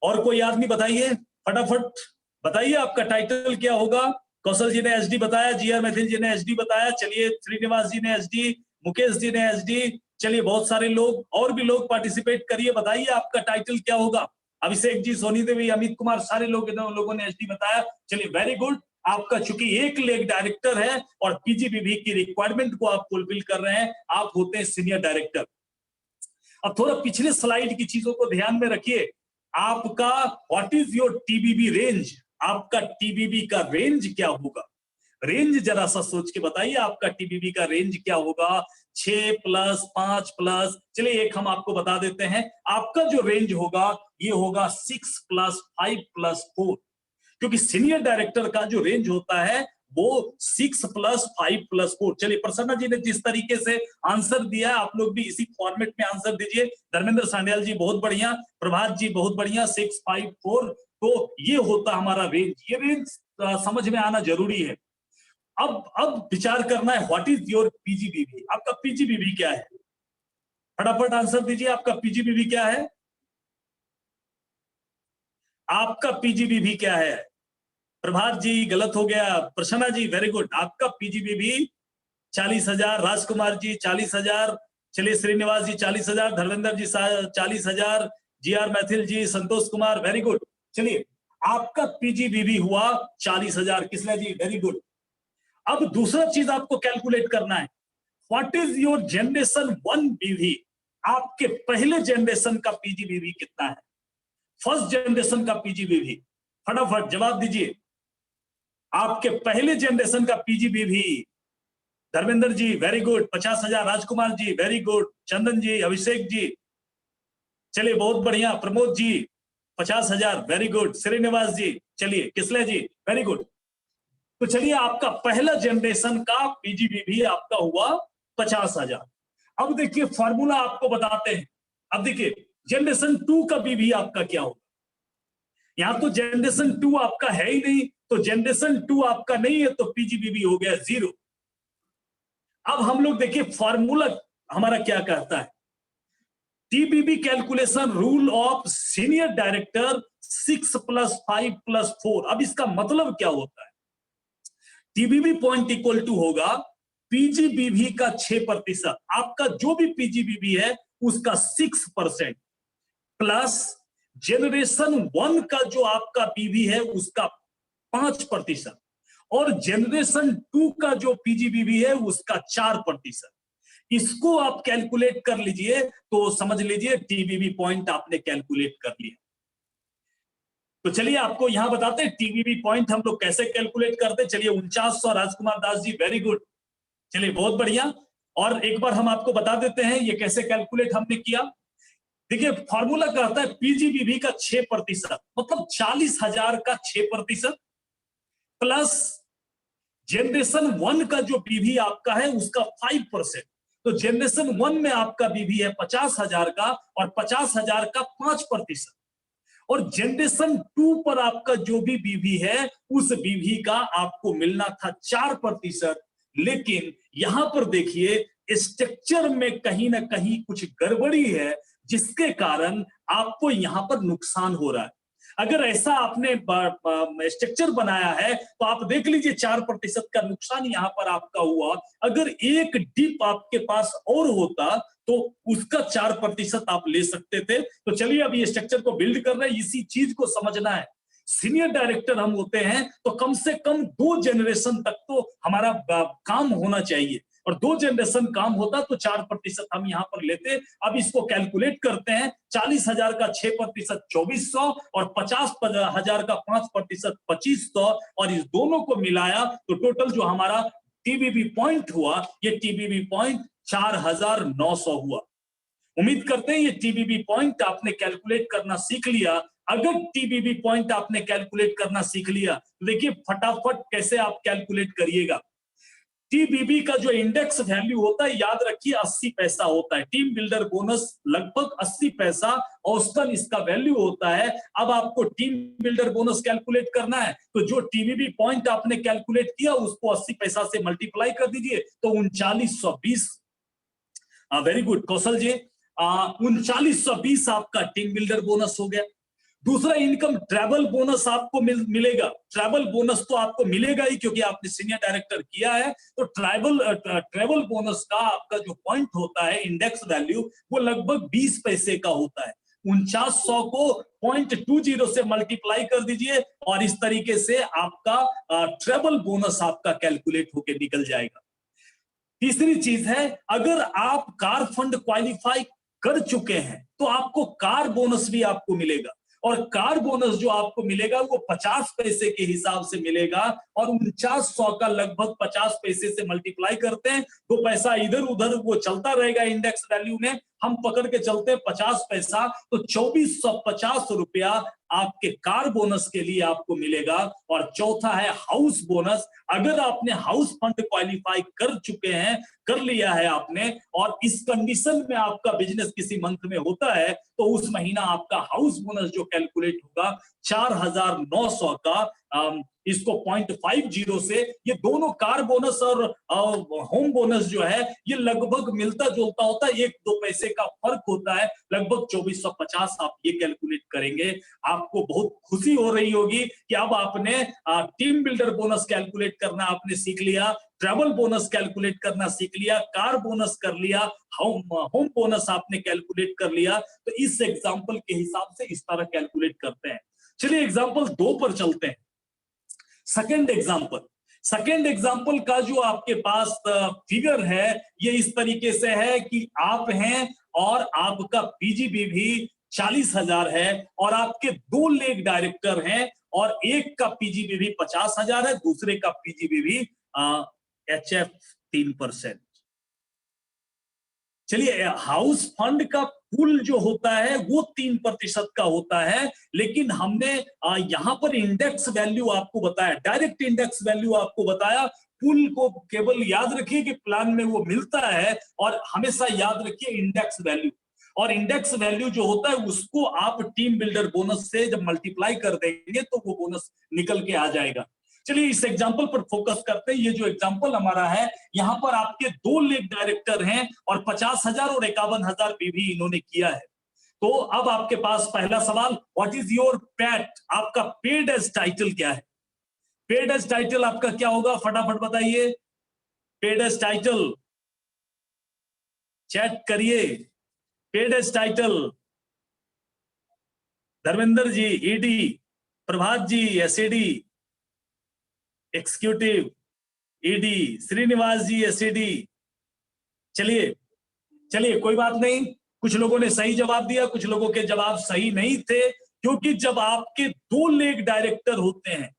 और कोई आदमी बताइए, फटाफट बताइए आपका टाइटल क्या होगा। कौशल जी ने एसडी बताया, जीआर मैथिल जी ने एसडी बताया, चलिए श्रीनिवास जी ने एसडी, मुकेश जी ने एसडी, चलिए बहुत सारे लोग और भी लोग पार्टिसिपेट करिए, बताइए आपका टाइटल क्या होगा। अभिषेक जी, सोनी देवी, अमित कुमार, सारे लोगों ने एसडी बताया। चलिए वेरी गुड, आपका चूंकि एक लेग डायरेक्टर है और पीजीबीवी की रिक्वायरमेंट को आप फुलफिल कर रहे हैं, आप होते हैं सीनियर डायरेक्टर। अब थोड़ा पिछले स्लाइड की चीजों को ध्यान में रखिए। आपका what is your TBB range, आपका टीबीबी का रेंज क्या होगा? रेंज जरा सा सोच के बताइए, आपका टीबीबी का रेंज क्या होगा? 6 प्लस 5 प्लस, चलिए एक हम आपको बता देते हैं, आपका जो रेंज होगा ये होगा 6 प्लस 5 प्लस 4, क्योंकि सीनियर डायरेक्टर का जो रेंज होता है वो 6 प्लस 5 प्लस 4। चलिए प्रसन्ना जी ने जिस तरीके से आंसर दिया, आप लोग भी इसी फॉर्मेट में आंसर दीजिए। धर्मेंद्र सांडियाल जी बहुत बढ़िया, प्रभात जी बहुत बढ़िया, 6 5 4, तो ये होता हमारा रेंज। ये रेंज समझ में आना जरूरी है। अब विचार करना है, व्हाट इज योर पीजीबीवी, आपका पीजीबीवी क्या है? फटाफट आंसर दीजिए, आपका पीजीबीवी क्या है? आपका पीजीबीवी क्या है? प्रभात जी गलत हो गया, प्रसन्ना जी वेरी गुड, आपका पीजीबीवी 40,000, राजकुमार जी 40,000, चलिए श्रीनिवास जी 40,000, धर्मेंद्र जी 40,000, जीआर मैथिल जी, संतोष कुमार वेरी गुड। चलिए आपका पीजीबीवी हुआ 40,000, किसने जी वेरी गुड। अब दूसरा चीज आपको कैलकुलेट करना है, व्हाट इज योर जनरेशन 1 बीवी, आपके पहले जनरेशन का पीजीबीवी कितना है? फर्स्ट जनरेशन का पीजीबीवी, फटाफट जवाब दीजिए। आपके पहले जनरेशन का पीजीबीवी, Dharmendra ji very good 50,000, Rajkumar ji very good, चंदन जी, अभिषेक जी, चलिए बहुत बढ़िया, प्रमोद जी 50,000 वेरी गुड, श्रीनिवास जी, चलिए किसले जी वेरी गुड। तो चलिए आपका पहला जनरेशन का पीजीबीवी आपका हुआ 50,000। अब देखिए फॉर्मूला आपको बताते हैं। अब देखिए जनरेशन 2 का बीवी आपका क्या होगा? यहां तो जनरेशन 2 आपका है ही नहीं, तो जनरेशन 2 आपका नहीं है तो पीजीबीवी हो गया 0। अब हम लोग देखिए फॉर्मूला हमारा क्या कहता है, TBB calculation rule of senior director 6 plus 5 plus 4। अब इसका मतलब क्या होता है? टीबीबी पॉइंट इक्वल टू होगा पीजीबीवी का 6%, आपका जो भी पीजीबीवी है उसका 6% प्लस जनरेशन 1 का जो आपका पीवी है उसका 5% और जनरेशन 2 का जो पीजीबीवी है उसका 4%। इसको आप कैलकुलेट कर लीजिए तो समझ लीजिए टीबीबी पॉइंट आपने कैलकुलेट कर लिया। तो चलिए आपको यहां बताते हैं टीबीबी पॉइंट हम लोग कैसे कैलकुलेट करते हैं। चलिए 4900, राजकुमार दास जी वेरी गुड, चलिए बहुत बढ़िया। और एक बार हम आपको बता देते हैं ये कैसे कैलकुलेट हमने किया। देखिए फॉर्मूला कहता है पीजीबीवी का 6%, मतलब 40,000 का 6% प्लस जनरेशन 1 का जो बीवी आपका है उसका 5%। तो जनरेशन 1 में आपका बीवी है 50,000 का और 50,000 का 5%, और जनरेशन 2 पर आपका जो भी बीवी है उस बीवी का आपको मिलना था 4%। लेकिन यहां पर देखिए स्ट्रक्चर में कहीं ना कहीं कुछ गड़बड़ी है जिसके कारण आपको यहां पर नुकसान हो रहा है। अगर ऐसा आपने स्ट्रक्चर बनाया है तो आप देख लीजिए 4% का नुकसान यहां पर आपका हुआ। अगर एक डिप आपके पास और होता तो उसका 4% आप ले सकते थे। तो चलिए अब ये स्ट्रक्चर को बिल्ड कर रहे हैं, इसी चीज को समझना है। सीनियर डायरेक्टर हम होते हैं तो कम से कम 2 जनरेशन तक तो हमारा काम होना चाहिए, और 2 जनरेशन काम होता तो 4% हम यहां पर लेते। अब इसको कैलकुलेट करते हैं, 40,000 का 6% 2400 और 50,000 का 5% 2500, और इस दोनों को मिलाया तो टोटल जो हमारा टीबीबी पॉइंट हुआ ये टीबीबी पॉइंट 4,900 हुआ। उम्मीद करते हैं ये टीबीबी पॉइंट आपने कैलकुलेट करना सीख लिया। अगर टीबीबी पॉइंट आपने कैलकुलेट करना सीख लिया तो देखिए फटाफट कैसे आप कैलकुलेट करिएगा। टीबीबी का जो इंडेक्स वैल्यू होता है याद रखिए 80 पैसा होता है। टीम बिल्डर बोनस लगभग 80 पैसा औसतन इसका वैल्यू होता है। अब आपको टीम बिल्डर बोनस कैलकुलेट करना है तो जो टीबीबी पॉइंट आपने कैलकुलेट किया उसको 80 पैसा से मल्टीप्लाई कर दीजिए तो 3920। वेरी गुड कौशल जी, 3920 आपका टीम बिल्डर बोनस हो गया। दूसरा इनकम ट्रैवल बोनस आपको मिलेगा। ट्रैवल बोनस तो आपको मिलेगा ही क्योंकि आपने सीनियर डायरेक्टर किया है, तो ट्रैवल बोनस का आपका जो पॉइंट होता है इंडेक्स वैल्यू वो लगभग 20 पैसे का होता है। 4900 को 0.20 से मल्टीप्लाई कर दीजिए और इस तरीके से आपका ट्रैवल बोनस आपका कैलकुलेट होके निकल जाएगा। तीसरी चीज है, अगर आप कार फंड क्वालिफाई कर चुके हैं तो आपको कार बोनस भी आपको मिलेगा और कार बोनस जो आपको मिलेगा वो 50 पैसे के हिसाब से मिलेगा और 4900 का लगभग 50 पैसे से मल्टीप्लाई करते हैं तो पैसा इधर उधर वो चलता रहेगा इंडेक्स वैल्यू में। हम पकड़ के चलते हैं 50 पैसा तो 2450 रुपया आपके कार बोनस के लिए आपको मिलेगा। और चौथा है हाउस बोनस। अगर आपने हाउस फंड क्वालिफाई कर चुके हैं, कर लिया है आपने और इस कंडीशन में आपका बिजनेस किसी मंथ में होता है तो उस महीना आपका हाउस बोनस जो कैलकुलेट होगा 4900 का। इसको 0.50 से, ये दोनों कार बोनस और होम बोनस जो है ये लगभग मिलता जुलता होता है, 1-2 पैसे का फर्क होता है, लगभग 2450 आप ये कैलकुलेट करेंगे। आपको बहुत खुशी हो रही होगी कि अब आपने टीम बिल्डर बोनस कैलकुलेट करना आपने सीख लिया, ट्रैवल बोनस कैलकुलेट करना सीख लिया, कार बोनस कर लिया, होम बोनस आपने कैलकुलेट कर लिया। तो इस एग्जाम्पल के हिसाब से इस तरह कैलकुलेट करते हैं। चलिए एग्जाम्पल 2 पर चलते हैं। सेकेंड एग्जाम्पल का जो आपके पास फिगर है ये इस तरीके से है कि आप हैं और आपका पीजीबी भी 40,000 है और आपके 2 लेग डायरेक्टर हैं और एक का पीजीबी भी 50,000 है, दूसरे का पीजीबी भी HF 3%। चलिए हाउस फंड का पुल जो होता है वो 3% का होता है, लेकिन हमने यहां पर इंडेक्स वैल्यू आपको बताया, डायरेक्ट इंडेक्स वैल्यू आपको बताया। पुल को केवल याद रखिए कि प्लान में वो मिलता है और हमेशा याद रखिए इंडेक्स वैल्यू, और इंडेक्स वैल्यू जो होता है उसको आप टीम बिल्डर बोनस से जब मल्टीप्लाई कर देंगे तो वो बोनस निकल के आ जाएगा। चलिए इस एग्जाम्पल पर फोकस करते हैं। ये जो एग्जाम्पल हमारा है यहाँ पर आपके 2 लेग डायरेक्टर हैं और 50,000 और 51,000 भी इन्होंने किया है। तो अब आपके पास पहला सवाल, व्हाट इज योर पैट, आपका पेड एज टाइटल क्या है? पेड एज टाइटल आपका क्या होगा, फटाफट बताइए। पेड एज टाइटल चैट करिए। Paid as title Dharmendra ji ED, प्रभात जी एसईडी, एक्सिक्यूटिव ईडी, श्रीनिवास जी एसईडी। चलिए कोई बात नहीं, कुछ लोगों ने सही जवाब दिया, कुछ लोगों के जवाब सही नहीं थे, क्योंकि जब आपके 2 लेग डायरेक्टर होते हैं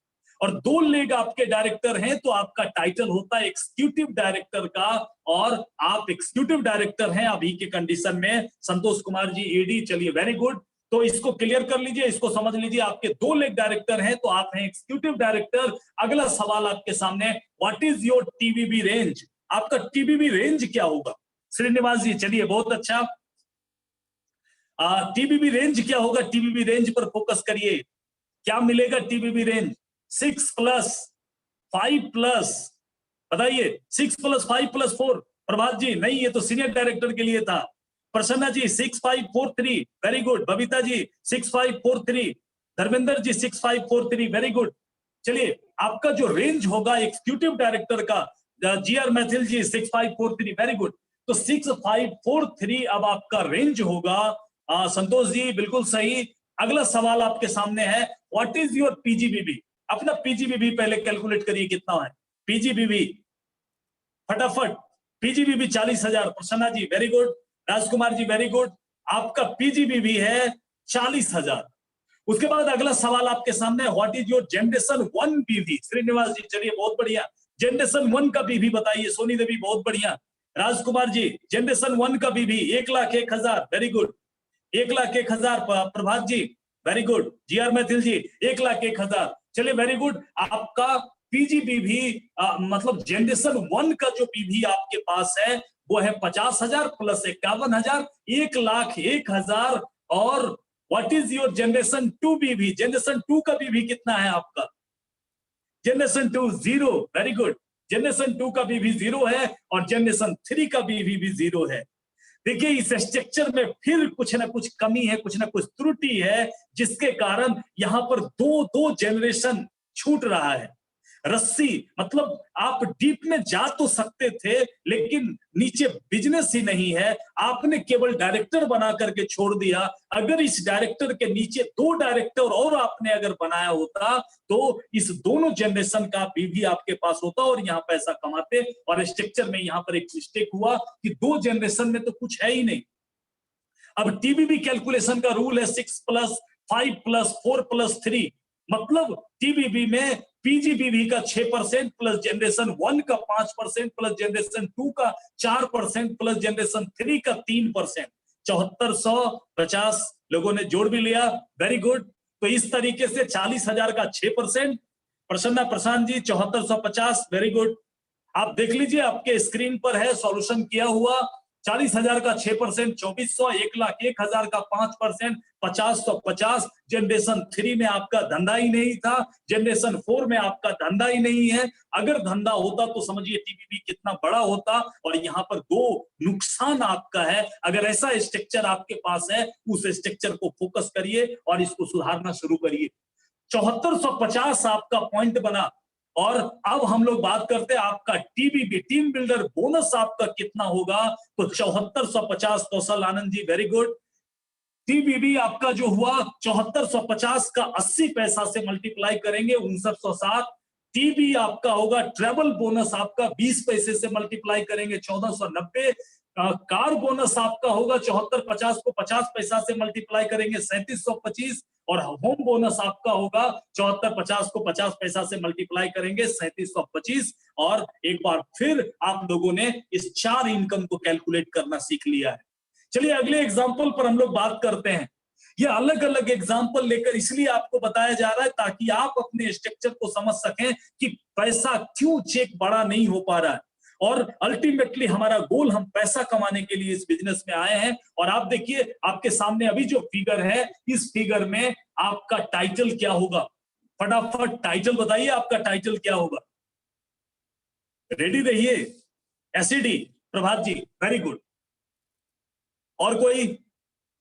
और 2 लेग आपके डायरेक्टर हैं तो आपका टाइटल होता है एक्सिक्यूटिव डायरेक्टर का, और आप एक्सिक्यूटिव डायरेक्टर हैं अभी के कंडीशन में। संतोष कुमार जी ईडी, चलिए वेरी गुड। तो इसको क्लियर कर लीजिए, इसको समझ लीजिए, आपके 2 लेग डायरेक्टर हैं तो आप हैं एक्सिक्यूटिव डायरेक्टर। अगला सवाल आपके सामने, what is your TBB range, आपका टीबीबी रेंज क्या होगा? श्रीनिवास जी चलिए बहुत अच्छा, टीबीबी रेंज क्या होगा? टीबीबी रेंज पर फोकस करिए, क्या मिलेगा टीबीबी रेंज? 6 + 5+, बताइए 6 + 5+4। प्रभात जी नहीं, ये तो सीनियर डायरेक्टर के लिए था। प्रसन्ना जी 6543, very good. Babita ji 6543, Dharmendra ji 6543, very good. चलिए आपका जो रेंज होगा एग्जीक्यूटिव डायरेक्टर का, जीआर मैथिल जी 6543, वेरी गुड। तो 6543 अब आपका रेंज होगा। संतोष जी बिल्कुल सही। अगला सवाल आपके सामने है, व्हाट इज योर पीजीबीबी, अपना पीजीबीबी पहले कैलकुलेट करिए कितना है पीजीबीबी, फटाफट। पीजीबीबी 40,000, प्रसन्ना जी very good, Rajkumar ji very good, आपका पीजीबीबी है 40,000। उसके बाद अगला सवाल आपके सामने, व्हाट इज योर जनरेशन 1 बीवी, श्रीनिवास जी चलिए बहुत बढ़िया, जनरेशन 1 का बीवी बताइए। सोनी देवी बहुत बढ़िया, राजकुमार जी, जनरेशन 1 का बीवी 1,01,000, वेरी गुड। 1,01,000 प्रभात जी, वेरी गुड। जीआर मैथिल जी 1,01,000, चलिए वेरी गुड। आपका पीजीबी भी मतलब जनरेशन 1 का जो बीवी आपके पास है वो है 50,000 प्लस 51,000, 1,01,000। और व्हाट इज योर जनरेशन 2 बीवी? जनरेशन 2 का बीवी कितना है आपका? Generation 2 0, very good. जनरेशन 2 का बीवी 0 है और जनरेशन 3 का बीवी भी 0 है। देखिए इस स्ट्रक्चर में फिर कुछ ना कुछ कमी है, कुछ ना कुछ त्रुटि है, जिसके कारण यहां पर दो जनरेशन छूट रहा है। रस्सी मतलब आप डीप में जा तो सकते थे लेकिन नीचे बिजनेस ही नहीं है, आपने केवल डायरेक्टर बना करके छोड़ दिया। अगर इस डायरेक्टर के नीचे 2 डायरेक्टर और आपने अगर बनाया होता तो इस दोनों जनरेशन का बीवी आपके पास होता और यहाँ पैसा कमाते। और स्ट्रक्चर में यहाँ पर एक मिस्टेक हुआ कि 2 जनरेशन में तो कुछ है ही नहीं। अब टीबीबी कैलकुलेशन का रूल है 6 + 5 + 4 + 3, मतलब टीबीबी में पीजीबीवी का 6% प्लस जनरेशन 1 का 5% प्लस जनरेशन 2 का 4% प्लस जनरेशन 3 का 3%, 7450 लोगों ने जोड़ भी लिया, वेरी गुड। तो इस तरीके से 40,000 का 6%। Prasanna Prashant ji 7450, very good. आप देख लीजिए आपके स्क्रीन पर है सॉल्यूशन किया हुआ। 40,000 का 6%, 2400, 1,01,000 का 5%, 50,150। जनरेशन 3 में आपका धंधा ही नहीं था, जनरेशन 4 में आपका धंधा ही नहीं है। अगर धंधा होता तो समझिए टीबीबी कितना बड़ा होता। और यहाँ पर 2 नुकसान आपका है। अगर ऐसा स्ट्रक्चर आपके पास है, उस स्ट्रक्चर को फोकस करिए और इसको सुधारना शुरू करिए। 7450 आपका पॉइंट बना। और अब हम लोग बात करते हैं आपका टीबीबी टीम बिल्डर बोनस आपका कितना होगा। तो 7450, कौशल आनंद जी वेरी गुड। टीबीबी आपका जो हुआ 7450 का 80 पैसा से मल्टीप्लाई करेंगे 5907। टीबी आपका होगा ट्रेवल बोनस आपका 20 पैसे से मल्टीप्लाई करेंगे 1490। कार बोनस आपका होगा 7450 को 50 पैसा से मल्टीप्लाई करेंगे 3725। और होम बोनस आपका होगा 7450 को 50 पैसा से मल्टीप्लाई करेंगे 3725। और एक बार फिर आप लोगों ने इस 4 इनकम को कैलकुलेट करना सीख लिया है। चलिए अगले एग्जाम्पल पर हम लोग बात करते हैं। ये अलग अलग एग्जाम्पल लेकर इसलिए आपको बताया जा रहा है ताकि आप अपने स्ट्रक्चर को समझ सकें कि पैसा क्यों चेक बड़ा नहीं हो पा रहा है। और अल्टीमेटली हमारा गोल, हम पैसा कमाने के लिए इस बिजनेस में आए हैं। और आप देखिए आपके सामने अभी जो फिगर है, इस फिगर में आपका टाइटल क्या होगा? फटाफट टाइटल बताइए, आपका टाइटल क्या होगा? रेडी रहिए। एसईडी प्रभात जी वेरी गुड। और कोई?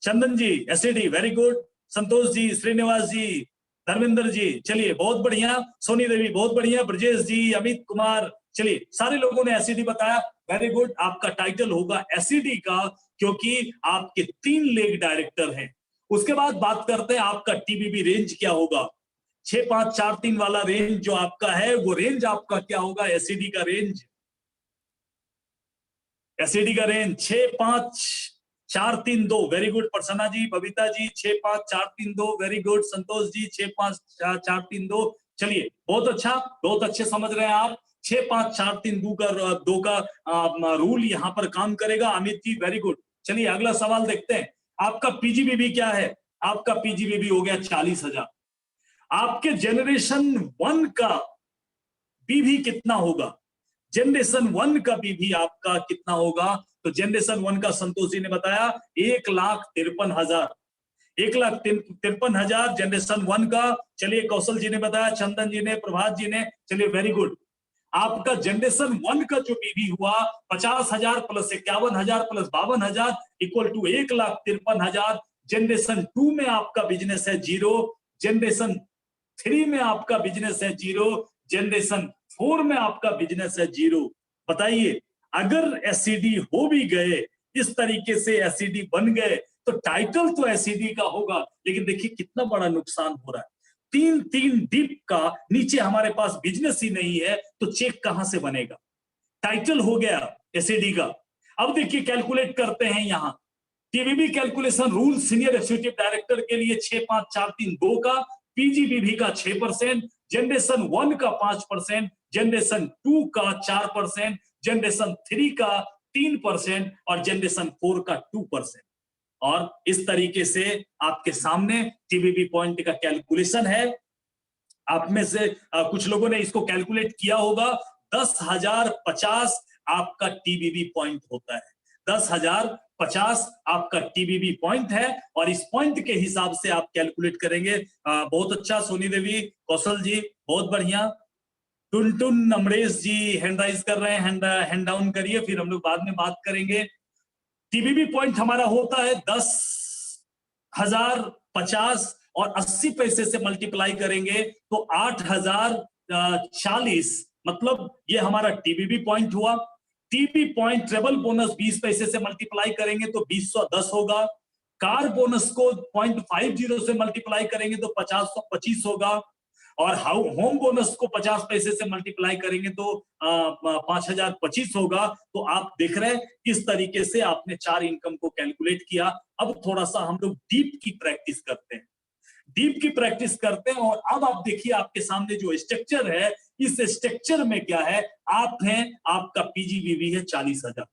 चंदन जी SED very good. Santosh ji, Srinivas जी, धर्मेंद्र जी, चलिए बहुत बढ़िया। सोनी देवी बहुत बढ़िया। ब्रजेश जी, अमित कुमार, चलिए सारे लोगों ने एसईडी बताया, वेरी गुड। आपका टाइटल होगा एसईडी का, क्योंकि आपके 3 लेग डायरेक्टर हैं। उसके बाद बात करते हैं आपका टीबीबी रेंज क्या होगा। 6543 वाला रेंज जो आपका है, वो रेंज आपका क्या होगा? एसईडी का रेंज, एसईडी का रेंज 65432, वेरी गुड। प्रसन्ना जी, बबीता जी 65432, वेरी गुड। संतोष जी 65432, चलिए बहुत अच्छा, बहुत अच्छे समझ रहे हैं आप। 65432 का रूल यहां पर काम करेगा। Amit ji very good. चलिए अगला सवाल देखते हैं। आपका पीजीबीबी क्या है? आपका पीजीबीबी हो गया 40,000। आपके जनरेशन 1 का बीवी कितना होगा? जनरेशन 1 का बीवी आपका कितना होगा? तो जनरेशन 1 का संतोष जी ने बताया 1,53,000। 1,53,000 जनरेशन 1 का। चलिए कौशल जी ने बताया, चंदन जी ने, प्रभात जी ने, चलिए वेरी गुड। आपका जनरेशन 1 का जो बीवी हुआ 50,000 plus 51,000 plus 52,000 equal to 1,53,000। Generation 2 में आपका बिजनेस है 0। जनरेशन 3 में आपका बिजनेस है 0। जनरेशन 4 में आपका बिजनेस है 0। बताइए अगर एसईडी हो भी गए, इस तरीके से एसईडी बन गए, तो टाइटल तो एसईडी का होगा, लेकिन देखिए कितना बड़ा नुकसान हो रहा है। 3 डीप का नीचे हमारे पास बिजनेस ही नहीं है, तो चेक कहां से बनेगा? टाइटल हो गया एसईडी का। अब देखिए कैलकुलेट करते हैं यहां TBB calculation rule. Senior executive director के लिए 65432 का, पीजीबीवी का 6%, जनरेशन 1 का 5%, जनरेशन 2 का 4%, जनरेशन 3 का 3% और जनरेशन 4 का 2%। और इस तरीके से आपके सामने टीबीबी पॉइंट का कैलकुलेशन है। आप में से कुछ लोगों ने इसको कैलकुलेट किया होगा। 10,050 आपका टीबीबी पॉइंट होता है। 10,050 आपका टीबीबी पॉइंट है और इस पॉइंट के हिसाब से आप कैलकुलेट करेंगे। बहुत अच्छा सोनी देवी, कौशल जी, बहुत बढ़िया। टुनटुन अमरेश जी हैंड राइज कर रहे हैं, हैंड डाउन करिए, फिर हम लोग बाद में बात करेंगे। टीबीबी पॉइंट हमारा होता है 10,050 और 80 पैसे से मल्टीप्लाई करेंगे तो 8,040, मतलब ये हमारा टीबीबी पॉइंट हुआ। टीबी पॉइंट ट्रेबल बोनस 20 पैसे से मल्टीप्लाई करेंगे तो 2010 होगा। कार बोनस को 0.50 से मल्टीप्लाई करेंगे तो 5025 होगा और होम बोनस को 50 पैसे से मल्टीप्लाई करेंगे तो 5025 होगा। तो आप देख रहे हैं किस तरीके से आपने 4 इनकम को कैलकुलेट किया। अब थोड़ा सा हम लोग डीप की प्रैक्टिस करते हैं, डीप की प्रैक्टिस करते हैं। और अब आप देखिए आपके सामने जो स्ट्रक्चर है, इस स्ट्रक्चर में क्या है, आप हैं, आपका पीजीबीवी है 40,000।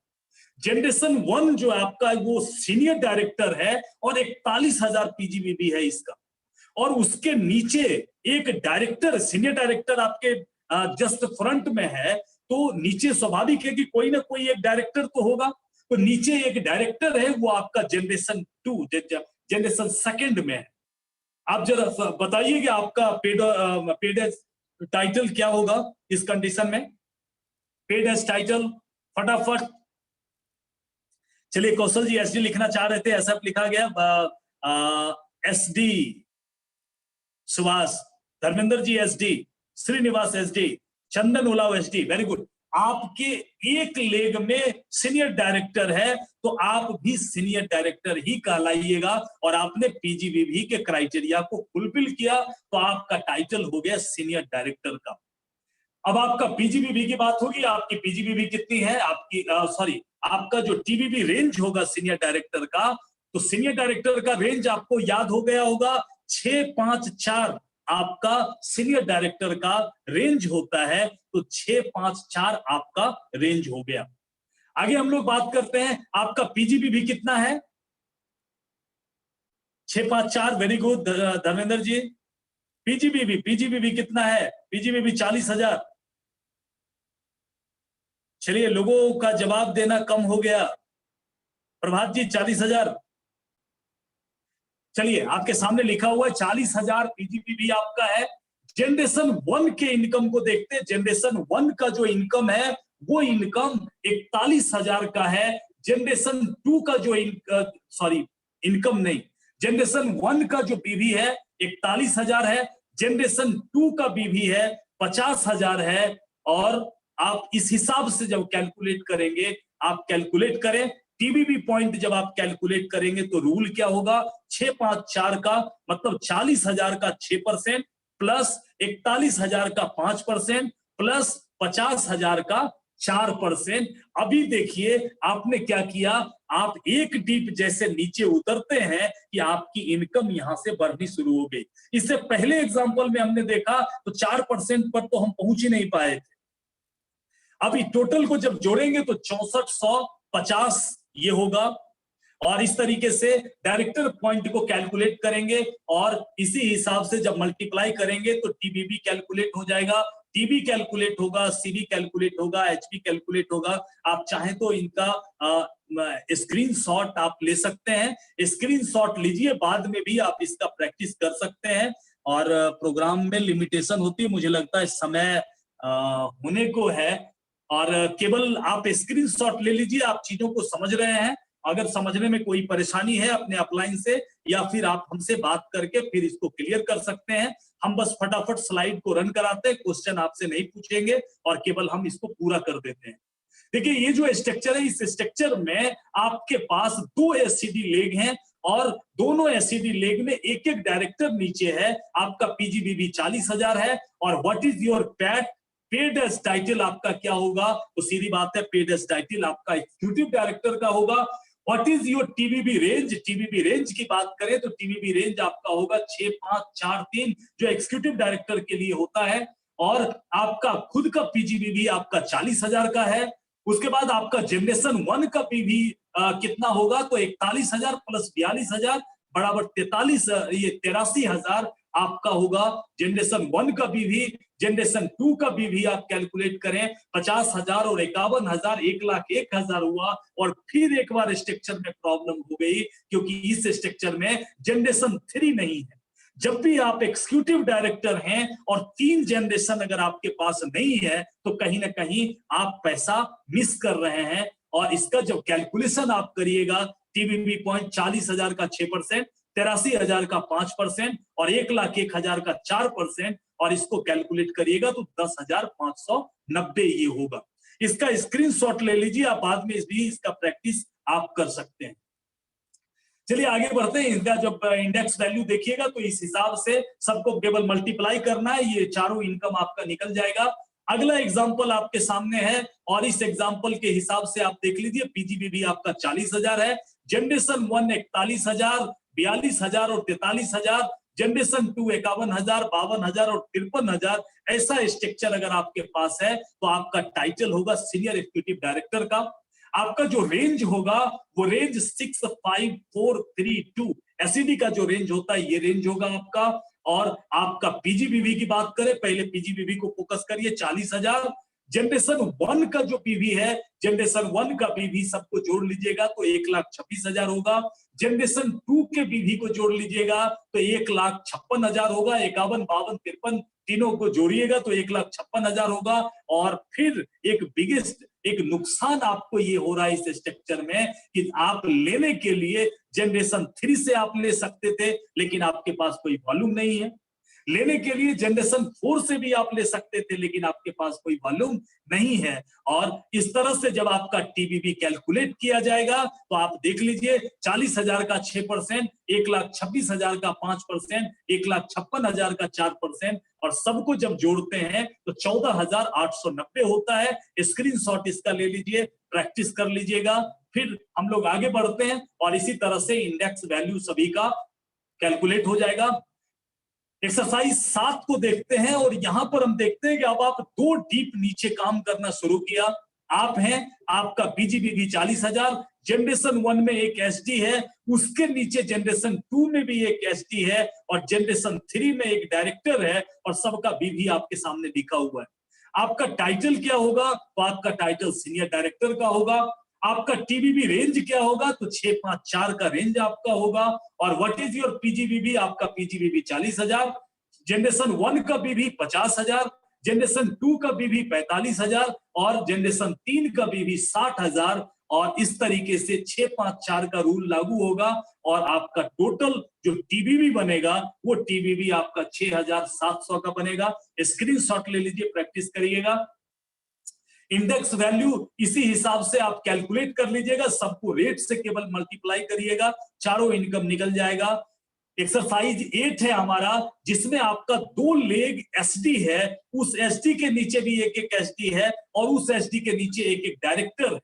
जनरेशन 1 जो आपका वो सीनियर डायरेक्टर है और 41,000 पीजीबीवी है इसका। और उसके नीचे एक डायरेक्टर, सीनियर डायरेक्टर आपके जस्ट फ्रंट में है, तो नीचे स्वाभाविक है कि कोई ना कोई एक डायरेक्टर तो होगा। तो नीचे एक डायरेक्टर है, वो आपका जनरेशन 2, जनरेशन सेकंड में है। आप जरा बताइए कि आपका पेड टाइटल क्या होगा इस कंडीशन में। पेड एज टाइटल फटाफट। चलिए कौशल जी एसडी लिखना चाह रहे थे, ऐसा लिखा गया। SD Subhash, Dharmendra ji SD, Srinivas SD, चंदन उलाव एसडी, वेरी गुड। आपके एक लेग में सीनियर डायरेक्टर है तो आप भी सीनियर डायरेक्टर ही कहलाइएगा और आपने पीजीबीवी के क्राइटेरिया को फुलफिल किया तो आपका टाइटल हो गया सीनियर डायरेक्टर का। अब आपका पीजीबीवी की बात होगी, आपकी पीजीबीवी कितनी है, आपकी आपका जो टीबीबी रेंज होगा सीनियर डायरेक्टर का, तो सीनियर डायरेक्टर का रेंज आपको याद हो गया होगा, 654 आपका सीनियर डायरेक्टर का रेंज होता है। तो 654 आपका रेंज हो गया। आगे हम लोग बात करते हैं, आपका पीजीबीवी कितना है, 654, वेरी गुड धर्मेंद्र जी। पीजीबीवी कितना है, पीजीबीवी 40,000। चलिए लोगों का जवाब देना कम हो गया। प्रभात जी 40,000। चलिए आपके सामने लिखा हुआ है 40,000 पीजीबीवी आपका है। जनरेशन 1 के इनकम को देखते हैं। जनरेशन 1 का जो इनकम है वो इनकम 41,000 का है। जनरेशन 2 का जो इनकम नहीं, जनरेशन 1 का जो बीवी है 41,000 है, जनरेशन 2 का बीवी है 50,000 है। और आप इस हिसाब से जब कैलकुलेट करेंगे, आप कैलकुलेट करें टीबीबी पॉइंट, जब आप कैलकुलेट करेंगे तो रूल क्या होगा, 654 का मतलब 40,000 का 6% प्लस 41,000 का 5% प्लस 50,000 का 4%। अभी देखिए आपने क्या किया, आप एक डीप जैसे नीचे उतरते हैं कि आपकी इनकम यहां से बढ़नी शुरू हो गई। इससे पहले एग्जांपल में हमने देखा तो 4% पर तो हम पहुंच ही नहीं पाए थे। अभी टोटल को जब जोड़ेंगे तो 6450 ये होगा। और इस तरीके से डायरेक्टर पॉइंट को कैलकुलेट करेंगे और इसी हिसाब से जब मल्टीप्लाई करेंगे तो टीबीबी कैलकुलेट हो जाएगा, टीबी कैलकुलेट होगा, सीबी कैलकुलेट होगा, एचबी कैलकुलेट होगा। आप चाहें तो इनका स्क्रीनशॉट आप ले सकते हैं, स्क्रीनशॉट लीजिए, बाद में भी आप इसका प्रैक्टिस कर सकते हैं। और प्रोग्राम में लिमिटेशन होती है, मुझे लगता है समय होने को है और केवल आप स्क्रीनशॉट ले लीजिए। आप चीजों को समझ रहे हैं, अगर समझने में कोई परेशानी है अपने अपलाइन से या फिर आप हमसे बात करके फिर इसको क्लियर कर सकते हैं। हम बस फटाफट स्लाइड को रन कराते हैं, क्वेश्चन आपसे नहीं पूछेंगे और केवल हम इसको पूरा कर देते हैं। देखिए ये जो स्ट्रक्चर है, इस स्ट्रक्चर में आपके पास 2 एससीडी लेग हैं और दोनों एससीडी लेग में एक एक डायरेक्टर नीचे है। आपका पीजीबीवी 40,000 है और what is your paid as title आपका क्या होगा, तो सीधी बात है पेड एज टाइटल आपका एग्जीक्यूटिव डायरेक्टर का होगा। What is your TBB range, TBB range की बात करें तो टीबीबी रेंज आपका होगा 6543 जो एग्जीक्यूटिव डायरेक्टर के लिए होता है। और आपका खुद का पीजीबीवी आपका 40,000 का है उसके बाद आपका जनरेशन 1 का पीवी कितना होगा, तो 41,000 प्लस 42,000 बराबर 83,000 आपका होगा जनरेशन 1 का पीवी। जनरेशन 2 का पीवी आप कैलकुलेट करें 50,000 और 51,000, 1,01,000 हुआ। और फिर एक बार स्ट्रक्चर में प्रॉब्लम हो गई, क्योंकि इस स्ट्रक्चर में जनरेशन 3 नहीं है। जब भी आप एग्जीक्यूटिव डायरेक्टर हैं और 3 जनरेशन अगर आपके पास नहीं है, तो कहीं ना कहीं आप पैसा मिस कर रहे हैं। और इसका जब कैलकुलेशन आप करिएगा, टीबीबी पॉइंट 40,000 का 6%, 83,000 का 5% और 1,01,000 का 4%, और इसको कैलकुलेट करिएगा तो 10,590 ये होगा। इसका स्क्रीनशॉट ले लीजिए, आप बाद में भी इसका प्रैक्टिस आप कर सकते हैं। चलिए आगे बढ़ते हैं। इसका जब इंडेक्स वैल्यू देखिएगा तो इस हिसाब से सबको केवल मल्टीप्लाई करना है, ये चारों इनकम आपका निकल जाएगा। अगला एग्जांपल आपके सामने है और इस एग्जांपल के हिसाब से आप देख लीजिए, पीजीबीबी आपका 40,000 है, जनरेशन 1 41,000, 42,000 और 43,000, जनरेशन 2 51,000, 52,000 और 53,000। ऐसा स्ट्रक्चर अगर आपके पास है तो आपका टाइटल होगा सीनियर एग्जीक्यूटिव डायरेक्टर का। आपका जो रेंज होगा वो रेंज 65432 एसईडी का जो रेंज होता है ये रेंज होगा आपका। और आपका पीजीबीबी की बात करें, पहले पीजीबीबी को फोकस करिए, 40,000। जनरेशन 1 का जो पीवी है, जनरेशन 1 का पीवी सबको जोड़ लीजिएगा तो 1,26,000 होगा। जनरेशन 2 के पीवी को जोड़ लीजिएगा तो 1,56,000 होगा। 51, 52, 53 तीनों को जोड़िएगा तो 1,56,000 होगा। और फिर एक बिगेस्ट एक नुकसान आपको ये हो रहा है इस स्ट्रक्चर में कि आप लेने के लिए जनरेशन 3 से आप ले सकते थे, लेकिन आपके पास कोई वॉल्यूम नहीं है। लेने के लिए जनरेशन 4 से भी आप ले सकते थे, लेकिन आपके पास कोई वॉल्यूम नहीं है। और इस तरह से जब आपका टीबीबी कैलकुलेट किया जाएगा तो आप देख लीजिए, 40,000 का 6%, 1,26,000 का 5%, 1,56,000 का 4%, और सबको जब जोड़ते हैं तो 14,890 होता है। स्क्रीनशॉट इसका ले लीजिए, प्रैक्टिस कर लीजिएगा। फिर हम लोग आगे बढ़ते हैं और इसी तरह से इंडेक्स वैल्यू सभी का कैलकुलेट हो जाएगा। एक्सरसाइज 7 को देखते हैं और यहां पर हम देखते हैं कि अब आप 2 डीप नीचे काम करना शुरू किया। आप हैं, आपका पीजीबीबी 40,000, जनरेशन 1 में एक एसडी है, उसके नीचे जनरेशन 2 में भी एक एसडी है और जनरेशन 3 में एक डायरेक्टर है और सबका बीवी आपके सामने लिखा हुआ है। आपका टाइटल क्या होगा, तो आपका टाइटल सीनियर डायरेक्टर का होगा। आपका टीबीबी रेंज क्या होगा, तो 654 का रेंज आपका होगा। और व्हाट इज योर पीजीबीबी, आपका पीजीबीबी 40,000, जनरेशन 1 का बीवी 50,000, जनरेशन 2 का बीवी 45,000 और जनरेशन 3 का बीवी 60,000। और इस तरीके से 654 का रूल लागू होगा और आपका टोटल जो टीबीबी बनेगा वो टीबीबी आपका 6,700 का बनेगा। स्क्रीनशॉट ले लीजिए, प्रैक्टिस करिएगा। इंडेक्स वैल्यू इसी हिसाब से आप कैलकुलेट कर लीजिएगा, सबको रेट से केवल मल्टीप्लाई करिएगा, चारों इनकम निकल जाएगा। एक्सरसाइज 8 है हमारा, जिसमें आपका 2 लेग एसडी है, उस एसडी के नीचे भी एक एक एसडी है और उस एसडी के नीचे एक एक डायरेक्टर है।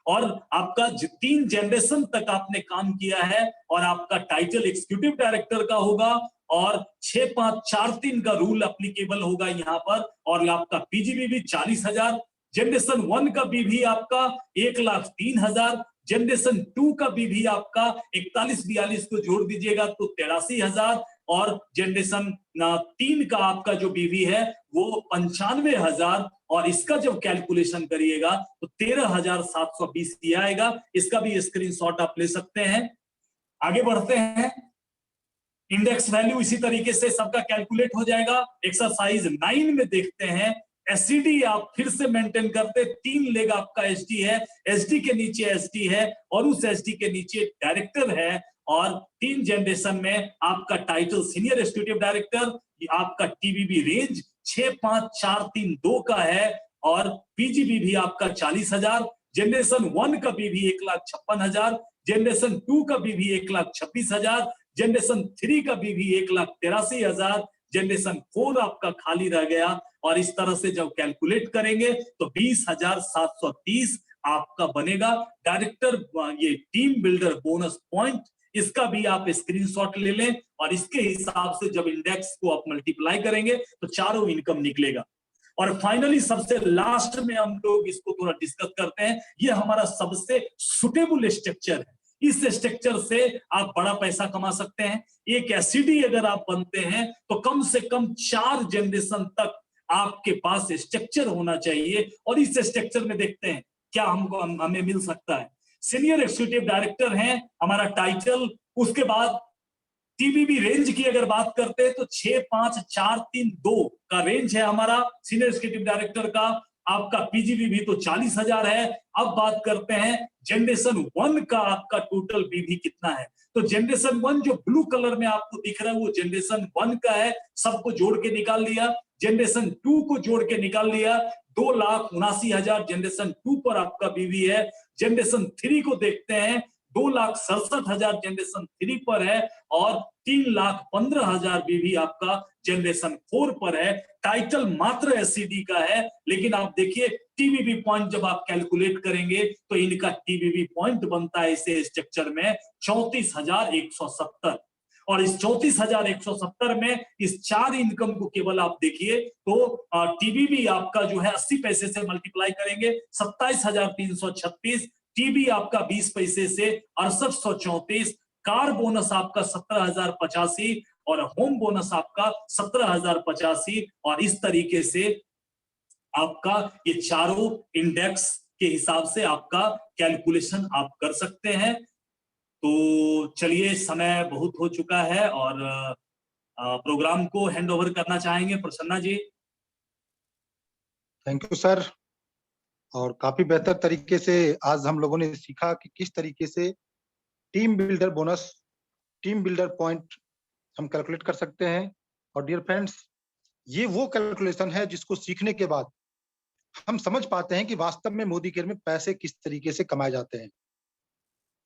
और आपका 3 जनरेशन तक आपने काम किया है और आपका टाइटल एग्जीक्यूटिव डायरेक्टर का होगा और 6,5,4,3 का रूल एप्लीकेबल होगा यहाँ पर। और आपका पीजीबीबी 40,000, जनरेशन 1 का बीवी आपका 1,03,000, जनरेशन 2 का बीवी आपका 41-42 को जोड़ दीजिएगा तो 83,000 और जनरेशन 3 का आपका जो बीवी है वो 95,000। और इसका जब कैलकुलेशन करिएगा तो 13,720 ये आएगा। इसका भी स्क्रीनशॉट आप ले सकते हैं। आगे बढ़ते हैं, इंडेक्स वैल्यू इसी तरीके से सबका कैलकुलेट हो जाएगा। एक्सरसाइज 9 में देखते हैं, एसडी आप फिर से मेंटेन करते, 3 लेग आपका एसडी है, एसडी के नीचे एसडी है और उस एसडी के नीचे डायरेक्टर है। और 3 जनरेशन में आपका टाइटल सीनियर एग्जीक्यूटिव डायरेक्टर, आपका टीबीबी रेंज 6,5,4,3,2 का है और पीजीबी भी आपका 40,000, जनरेशन 1 का बीवी 1,56,000, जनरेशन 2 का बीवी 1,26,000, जनरेशन 3 का बीवी 1,83,000, जनरेशन 4 आपका खाली रह गया। और इस तरह से जब कैलकुलेट करेंगे तो 20,730 आपका बनेगा। डायरेक्टर ये टीम बिल्डर बोनस पॉइंट, इसका भी आप स्क्रीनशॉट ले लें और इसके हिसाब से जब इंडेक्स को आप मल्टीप्लाई करेंगे तो चारों इनकम निकलेगा। और फाइनली सबसे लास्ट में हम लोग इसको थोड़ा डिस्कस करते हैं। ये हमारा सबसे सुटेबल स्ट्रक्चर है। इस स्ट्रक्चर से आप बड़ा पैसा कमा सकते हैं। एक एसईडी अगर आप बनते हैं तो कम से कम 4 जनरेशन तक आपके पास स्ट्रक्चर होना चाहिए। और इस स्ट्रक्चर में देखते हैं क्या हमको हमें मिल सकता है। सीनियर एग्जीक्यूटिव डायरेक्टर हैं हमारा टाइटल। उसके बाद टीबीबी रेंज की अगर बात करते हैं तो 6, 5, 4, 3, 2 का रेंज है हमारा सीनियर एग्जीक्यूटिव डायरेक्टर का। आपका पीजीबी भी तो 40,000 है। अब बात करते हैं जनरेशन 1 का आपका टोटल बीवी कितना है। तो जनरेशन 1 जो ब्लू कलर में आपको दिख रहा है वो जनरेशन 1 का है। सबको जोड़ के निकाल लिया। जनरेशन 2 को जोड़ के निकाल लिया। 2,79,000 जनरेशन 2 पर आपका बीवी है। जनरेशन 3 को देखते हैं 2,67,000 जनरेशन 3 पर है और 3,15,000 बीवी आपका जनरेशन 4 पर है। टाइटल मात्र एससीडी का है, लेकिन आप देखिए टीबीबी पॉइंट जब आप कैलकुलेट करेंगे तो इनका टीबीबी पॉइंट बनता है इस स्ट्रक्चर में 34,170। और इस 34,170 में इस 4 इनकम को केवल आप देखिए तो टीबीबी आपका जो है 80 पैसे से मल्टीप्लाई करेंगे 27,336। टीबी आपका 20 पैसे से 6834। कार बोनस आपका 17,085 और होम बोनस आपका 17,085। और इस तरीके से आपका ये चारों इंडेक्स के हिसाब से आपका कैलकुलेशन आप कर सकते हैं। तो चलिए समय बहुत हो चुका है और प्रोग्राम को हैंड ओवर करना चाहेंगे Prasanna ji. Thank you sir. और काफी बेहतर तरीके से आज हम लोगों ने सीखा कि किस तरीके से team builder bonus, team builder point हम कैलकुलेट कर सकते हैं। और डियर फ्रेंड्स, ये वो कैलकुलेशन है जिसको सीखने के बाद हम समझ पाते हैं कि वास्तव में मोदी केयर में पैसे किस तरीके से कमाए जाते हैं।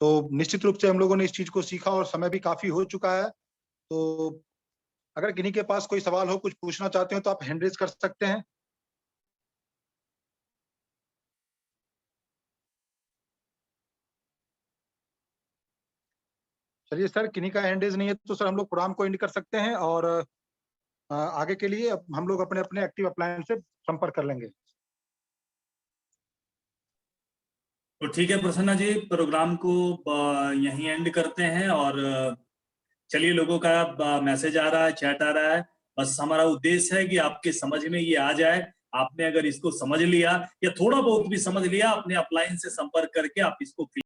तो निश्चित रूप से हम लोगों ने इस चीज को सीखा और समय भी काफी हो चुका है। तो अगर किन्हीं के पास कोई सवाल हो, कुछ पूछना चाहते हो तो आप हैंड रेज कर सकते हैं। चलिए सर, किन्हीं का हैंड रेज नहीं है तो सर हम लोग प्रोग्राम को एंड कर सकते हैं और आगे के लिए हम लोग अपने अपने एक्टिव अप्लायंस से संपर्क कर लेंगे। तो ठीक है प्रसन्ना जी, प्रोग्राम को यहीं एंड करते हैं। और चलिए, लोगों का मैसेज आ रहा है, चैट आ रहा है। बस हमारा उद्देश्य है कि आपके समझ में ये आ जाए। आपने अगर इसको समझ लिया या थोड़ा बहुत भी समझ लिया, अपने अप्लायंस से संपर्क करके आप इसको